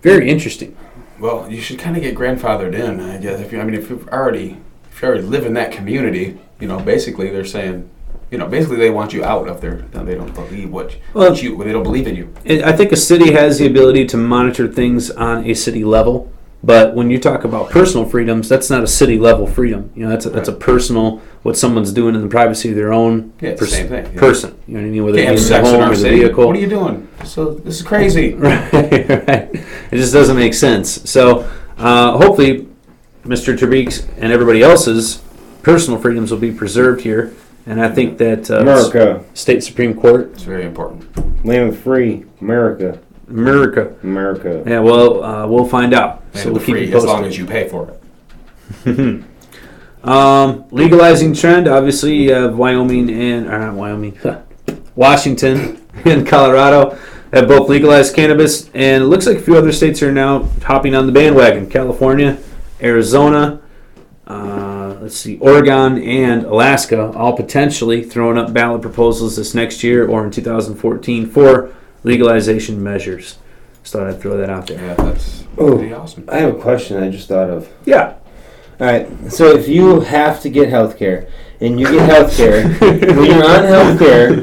very interesting. Well, you should kind of get grandfathered in, I guess. If you already live in that community, basically they're saying, basically they want you out of there. They don't believe they don't believe in you. I think a city has the ability to monitor things on a city level, but when you talk about personal freedoms, that's not a city level freedom. That's a personal, what someone's doing in the privacy of their own It's the same thing. Yeah. person. You know what I mean? Whether Can't have it's sex the in home our or the city. vehicle. What are you doing? So this is crazy. Right. It just doesn't make sense. So hopefully Mr. Turbeek's and everybody else's personal freedoms will be preserved here. And I think that America. State Supreme Court. It's very important. Land of free. America. Yeah, well, we'll find out. So we'll keep free you posted. as long as you pay for it. Legalizing trend, obviously, you have Washington and Colorado. have both legalized cannabis, and it looks like a few other states are now hopping on the bandwagon. California, Arizona, Oregon, and Alaska, all potentially throwing up ballot proposals this next year or in 2014 for legalization measures. Just thought I'd throw that out there. Yeah, that's pretty awesome. I have a question I just thought of. Yeah. All right, so if you have to get health care, and you get health care, when you're on health care,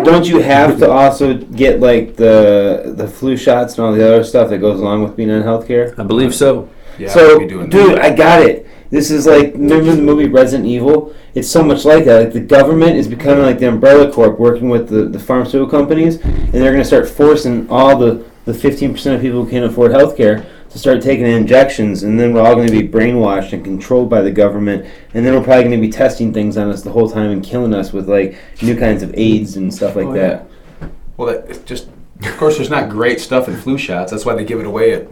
don't you have to also get like the flu shots and all the other stuff that goes along with being on health care? I believe so. Yeah, So, I'll be doing dude, that. I got it. This is like, remember the movie Resident Evil? It's so much like that. Like the government is becoming like the umbrella corp working with the pharmaceutical companies, and they're going to start forcing all the 15% of people who can't afford health care to start taking injections, and then we're all going to be brainwashed and controlled by the government, and then we're probably going to be testing things on us the whole time and killing us with like new kinds of AIDS and stuff like that. Yeah. Well, it's just, of course, there's not great stuff in flu shots. That's why they give it away at,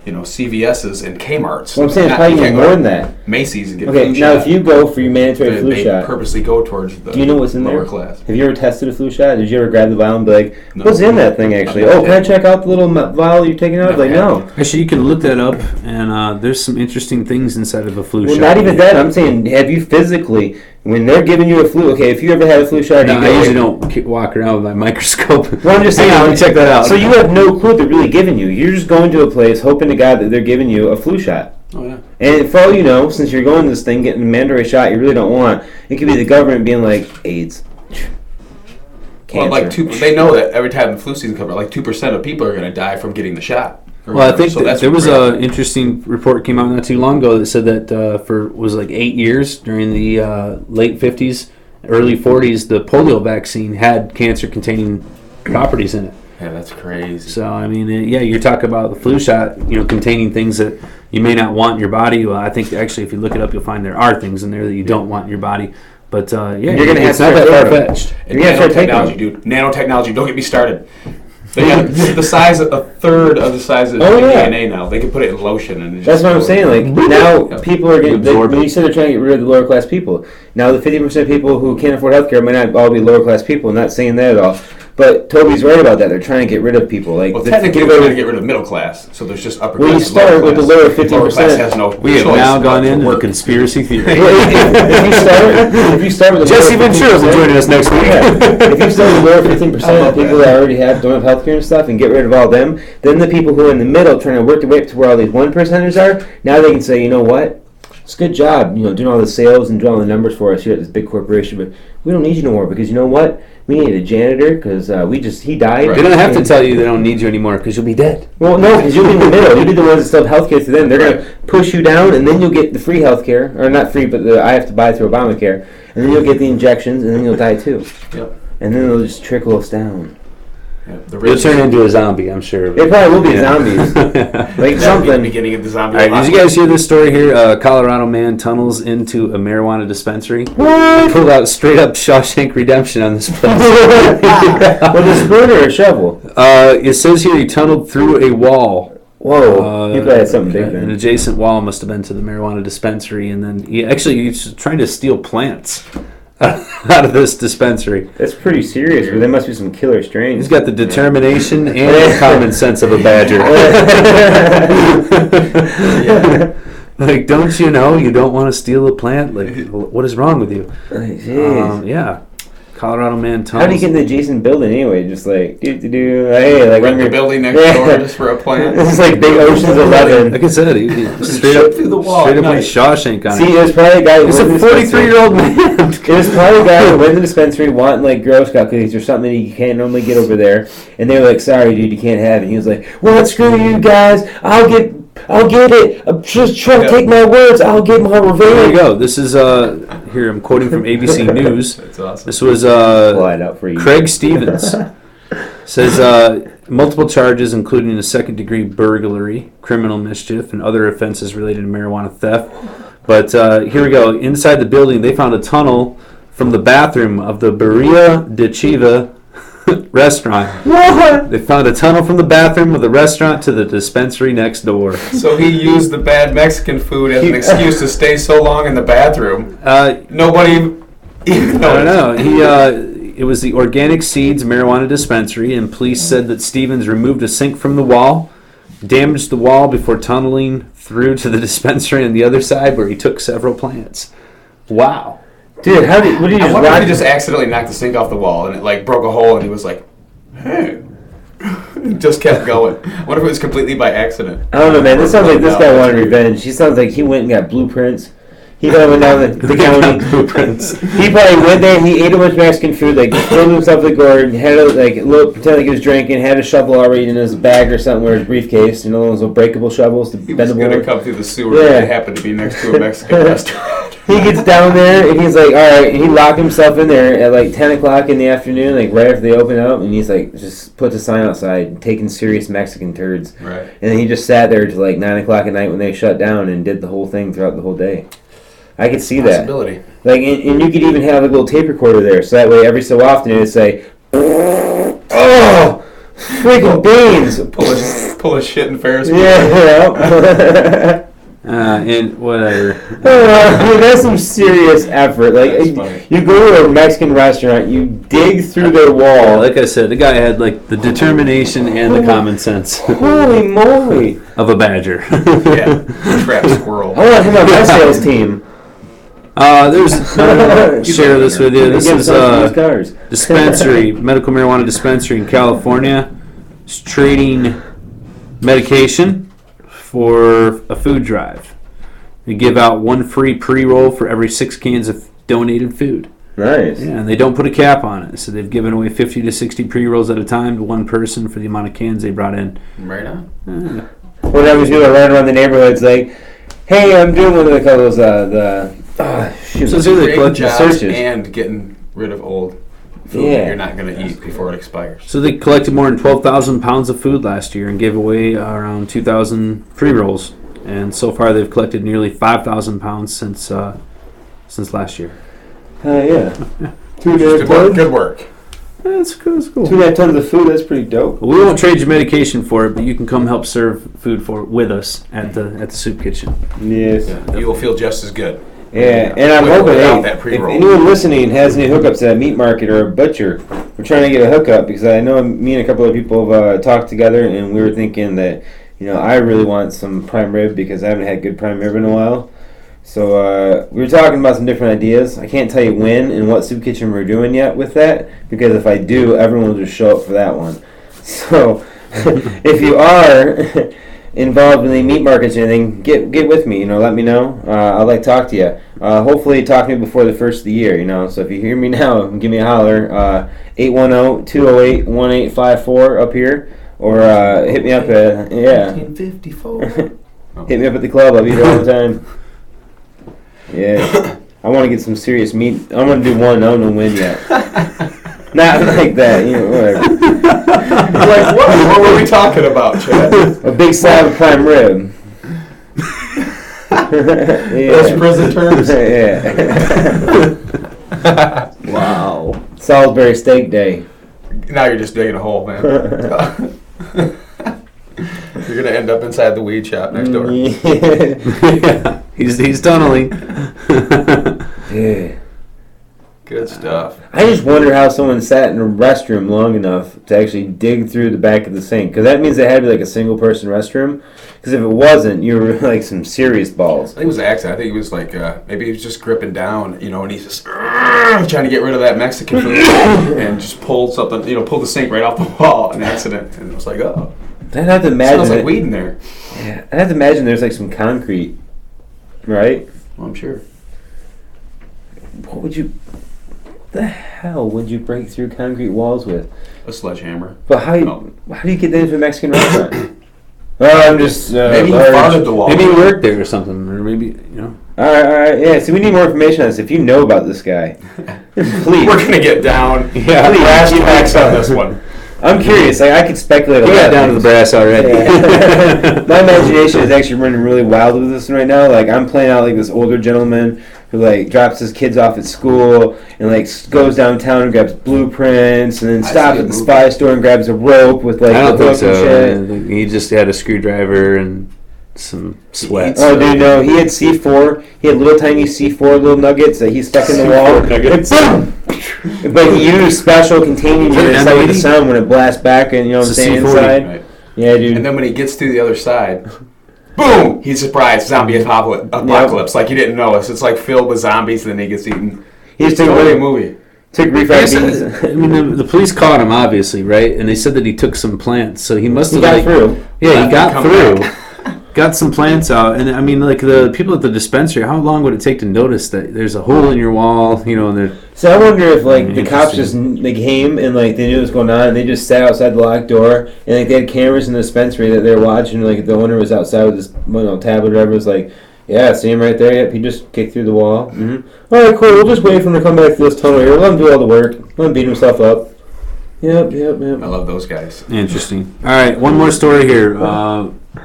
CVS's and Kmart's. Well, I'm saying it's probably even more than that. Macy's and get Okay, flu now shot. if you go for your mandatory flu they shot, purposely go towards the do you know what's in lower there? class. Have you ever tested a flu shot? Did you ever grab the vial and be like, No. what's in that thing actually? I've Oh, never can I did. check out the little vial you're taking out? Never Like, had. no. Actually, you can look that up, and there's some interesting things inside of a flu Well, shot. not even that. I'm saying, have you physically, when they're giving you a flu, okay, if you ever had a flu shot, No, you I go, usually don't walk around with my microscope. Well, I'm just saying, Hang on, let me check that out. So you have no clue they're really giving you. You're just going to a place hoping to God that they're giving you a flu shot. Oh, yeah. And for all you know, since you're going to this thing, getting a mandatory shot you really don't want, it could be the government being like, AIDS. Well, Cancer. they know that every time the flu season comes, like 2% of people are going to die from getting the shot. Or Well, I whatever. think So that that's there was great. an interesting report came out not too long ago that said that for was like 8 years during the late 50s, early 40s, the polio vaccine had cancer-containing properties in it. Yeah, that's crazy. So I mean, you're talking about the flu shot, containing things that you may not want in your body. Well, I think actually, if you look it up, you'll find there are things in there that you don't want in your body. But You're gonna have it's to not that start far taking fetched. And You have to take nanotechnology, dude. Nanotechnology. Don't get me started. They got the size, a third of the size of Oh, yeah. DNA now. They can put it in lotion and it That's just what I'm goes- saying. Like now, Yeah. people are getting. Absorb When it. you said they're trying to get rid of the lower class people, now the 50% of people who can't afford healthcare might not all be lower class people. I'm not saying that at all. But Toby's right about that. They're trying to get rid of people. Like Well, the- technically, get we're rid trying of- to get rid of middle class. So there's just upper Well, class. you and lower start with the class. lower Lower 15%. class has no We have choice now but gone to into work. conspiracy theory. if you start with the Jesse lower Ventura will 15%, join us next week. Yeah. If you start with the lower 15% I of love people that. that already don't have healthcare and stuff and get rid of all them, then the people who are in the middle trying to work their way up to where all these 1%ers are, now they can say, you know what? It's a good job, doing all the sales and doing all the numbers for us here at this big corporation, but we don't need you no more because you know what? We need a janitor because he died. Right. They don't have to And- tell you they don't need you anymore because you'll be dead. Well, no, because you'll be in the middle. You'll be the ones that still have health care to them. They're going to Right. push you down, and then you'll get the free health care. Or not free, but I have to buy through Obamacare. And then you'll get the injections, and then you'll die too. Yep. And then they'll just trickle us down. Yep. The You'll rich turn into a zombie, I'm sure. They probably will be Yeah. zombies. Like That'll be the something. beginning of the zombie. All right, did you guys hear this story here? Colorado man tunnels into a marijuana dispensary. What? Pulled out straight up Shawshank Redemption on this place. With a spoon or a shovel? It says here he tunneled through a wall. Whoa. You probably had something big An then. adjacent wall must have been to the marijuana dispensary, and then he's trying to steal plants out of this dispensary. That's pretty serious, because there must be some killer strains. He's got the determination and the common sense of a badger. Like, don't you know you don't want to steal a plant? Like, what is wrong with you? Like, jeez. Yeah. Colorado man How do you tunnels. get in the adjacent building anyway? Just like, do. Hey, like, Rent I'm the your building next Yeah. door just for a plant? This is like Big Ocean's 11. Like I said, he straight up through the wall straight at up went night. Shawshank on See, it. there's probably a guy who He's went a to the dispensary. 43-year-old man. There's probably a guy who went to the dispensary wanting like Girl Scout cookies or something that you can't normally get over there, and they were like, "Sorry, dude, you can't have it." And he was like, "Well, screw you guys. I'll get it. I'm just trying to take my words. I'll get my revenge." There you go. This is here. I'm quoting from ABC News. That's awesome. This was Pull it out for you. Craig Stevens. Says multiple charges, including a second-degree burglary, criminal mischief, and other offenses related to marijuana theft. But here we go. Inside the building, they found a tunnel from the bathroom of the Barria de Chiva restaurant. What? They found a tunnel from the bathroom of the restaurant to the dispensary next door. So he used the bad Mexican food as an excuse to stay so long in the bathroom. I Nobody even don't know. It was the Organic Seeds Marijuana Dispensary, and police said that Stevens removed a sink from the wall, damaged the wall before tunneling through to the dispensary on the other side, where he took several plants. Wow. Dude, what did you I just wonder if rock? he just accidentally knocked the sink off the wall and it like broke a hole and he was like, hey. Just kept going. I wonder if it was completely by accident. I don't know, man. This sounds like this No, guy that's wanted weird. revenge. He sounds like he went and got blueprints. He probably went down the county. Blueprints. He probably went there and he ate a bunch of Mexican food, like filled himself with gourd, had a, pretend like he was drinking, had a shovel already in his bag or something, or his briefcase, you know, those little breakable shovels, the He was bendable going to ones. come through the sewer Yeah. and it happened to be next to a Mexican restaurant. He gets down there and he's like, all right, and he locked himself in there at like 10 o'clock in the afternoon, like right after they open up, and he's like, just puts a sign outside, taking serious Mexican turds. Right. And then he just sat there till like 9 o'clock at night when they shut down and did the whole thing throughout the whole day. I could see that. Possibility. Like, and you could even have a little tape recorder there, so that way every so often it would say, oh, freaking beans. Pull a shit in Ferris wheel. Yeah. And whatever. That's some serious effort. Like, That's funny. you go to a Mexican restaurant, you dig through their wall. Like I said, the guy had like the determination and the common sense Holy moly! of a badger. Yeah. Trap squirrel. I want him on my sales team. Share this with you. This Get is some of these cars. dispensary, medical marijuana dispensary in California. It's trading medication for a food drive. They give out one free pre-roll for every 6 cans of donated food. Nice. Yeah, and they don't put a cap on it. So they've given away 50 to 60 pre-rolls at a time to one person for the amount of cans they brought in. Right on. When I was doing running around the neighborhoods, like, hey, I'm doing what do they call those? Shoot. So do they Creating collect jobs searches? and getting rid of old food Yeah. that you're not going to eat before it expires. So they collected more than 12,000 pounds of food last year and gave away around 2,000 pre-rolls. And so far they've collected nearly 5,000 pounds since last year. Yeah. Good work. Good work. That's cool. That's cool. 2.5 tons of food. That's pretty dope. We won't trade your medication for it, but you can come help serve food with us at the soup kitchen. Yes. Yeah. You will feel just as good. Yeah, and I'm hoping, Without hey, that if pre-roll. anyone listening has any hookups at a meat market or a butcher, we're trying to get a hookup because I know me and a couple of people have talked together, and we were thinking that, you know, I really want some prime rib because I haven't had good prime rib in a while. So we were talking about some different ideas. I can't tell you when and what soup kitchen we're doing yet with that because if I do, everyone will just show up for that one. So if you are involved in the meat markets or anything, get with me. You know, let me know. I'd like to talk to you. Hopefully, talk to me before the first of the year. You know, so if you hear me now, give me a holler. 810-208-1854 up here, or hit me up at 1954. hit me up at the club. I'll be there all the time. Yeah, I want to get some serious meat. I'm gonna do one. I don't know when yet. Not like that, you know, whatever. Like, what were we talking about, Chad? A big slab of prime rib. Those prison terms? Yeah. Wow. Salisbury steak day. Now you're just digging a hole, man. You're going to end up inside the weed shop next door. Yeah. He's tunneling. Yeah. Good stuff. I just wonder how someone sat in a restroom long enough to actually dig through the back of the sink. Because that means it had to be like a single person restroom. Because if it wasn't, you were like some serious balls. I think it was an accident. I think he was like, maybe he was just gripping down, you know, and he's just trying to get rid of that Mexican food and just pulled something, you know, pulled the sink right off the wall, an accident. And it was like, oh, I'd have to imagine. smells like weed in there. Yeah, I'd have to imagine there's like some concrete, right? Well, I'm sure. What would you? The hell would you break through concrete walls with? A sledgehammer. But how do you get that into a Mexican restaurant? Oh, I'm just Maybe he large. farted the wall. Maybe he worked there or something, or maybe All right, yeah. So we need more information on this. If you know about this guy, please. We're going to get down. Yeah, Please, brass facts on tacks. this one. I'm curious. Like I could speculate. We a got lot. down to the brass already. Yeah. My imagination is actually running really wild with this one right now. Like I'm playing out like this older gentleman who like drops his kids off at school and like goes downtown and grabs blueprints and then stops at the spy store and grabs a rope with like I don't the think hook and so. shit. I think he just had a screwdriver and some sweat. Oh, dude, no. He had C4. He had little tiny C4 little nuggets that he stuck in the wall. Nuggets. Boom! But you use special containing unit inside with the sound when it blasts back and, you know what I'm saying, inside. Right. Yeah, dude. And then when he gets to the other side, boom! He's surprised. Zombie apocalypse. Like he didn't know us. It's like filled with zombies, and then he gets eaten. He just took a movie. Took refried beans. I mean, the police caught him, obviously, right? And they said that he took some plants, so he must have got through. Yeah, he got through. Got some plants out, and I mean, like the people at the dispensary, how long would it take to notice that there's a hole in your wall, you know? And they're so I wonder if like the cops just like came and like they knew what was going on, and they just sat outside the locked door, and like they had cameras in the dispensary that they were watching. Like the owner was outside with his tablet or whatever. It was like, yeah, see him right there. Yep, he just kicked through the wall. Mm-hmm. All right, cool. We'll just wait for him to come back through this tunnel here. Let him do all the work. Let him beat himself up. Yep. I love those guys. Interesting. All right, one more story here.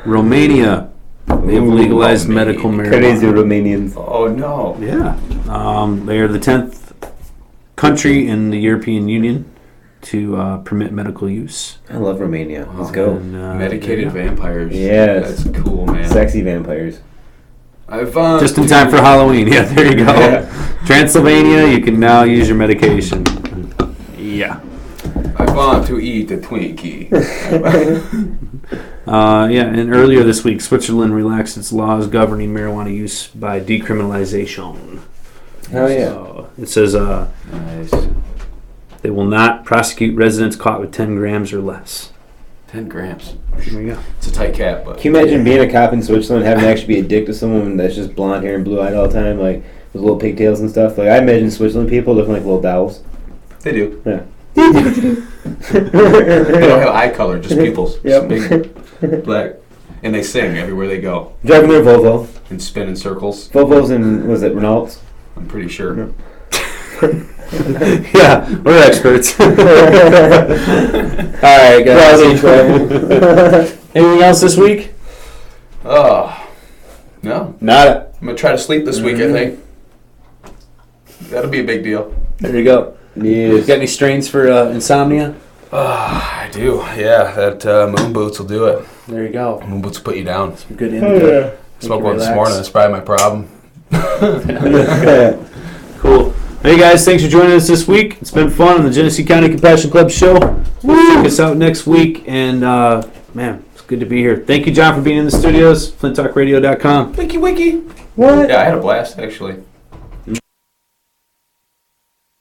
Romania. They've legalized medical marijuana. Crazy Romanians. Oh, no. Yeah. They are the 10th country in the European Union to permit medical use. I love Romania. Let's go. And, Medicated vampires. Yes. That's cool, man. Sexy vampires. Just in time for Halloween. Yeah, there you go. Yeah. Transylvania, you can now use your medication. Yeah. I want to eat a Twinkie. And earlier this week, Switzerland relaxed its laws governing marijuana use by decriminalization. Oh, yeah. So it says Nice. they will not prosecute residents caught with 10 grams or less. 10 grams. There you go. It's a tight cap, but... Can you imagine being a cop in Switzerland, having to actually be a dick to someone that's just blonde hair and blue-eyed all the time, like with little pigtails and stuff? Like, I imagine Switzerland people looking like little dolls. They do. Yeah. They don't have eye color, just pupils. Yep. Just big, black. And they sing everywhere they go. Driving their Volvo. And spin in circles. Volvos and, was it Renaults? I'm pretty sure. Yep. Yeah, we're experts. All right, guys. Anything else this week? Oh, no. Nada. I'm going to try to sleep this week, I think. That'll be a big deal. There you go. Yes. Got any strains for insomnia? I do. Yeah, that moon boots will do it. There you go. Moon boots will put you down. Some good indica. Smoked one this morning. That's probably my problem. Cool. Hey guys, thanks for joining us this week. It's been fun on the Genesee County Compassion Club show. Check us out next week, and man, it's good to be here. Thank you, John, for being in the studios. FlintTalkRadio.com. Wiki. What? Yeah, I had a blast, actually.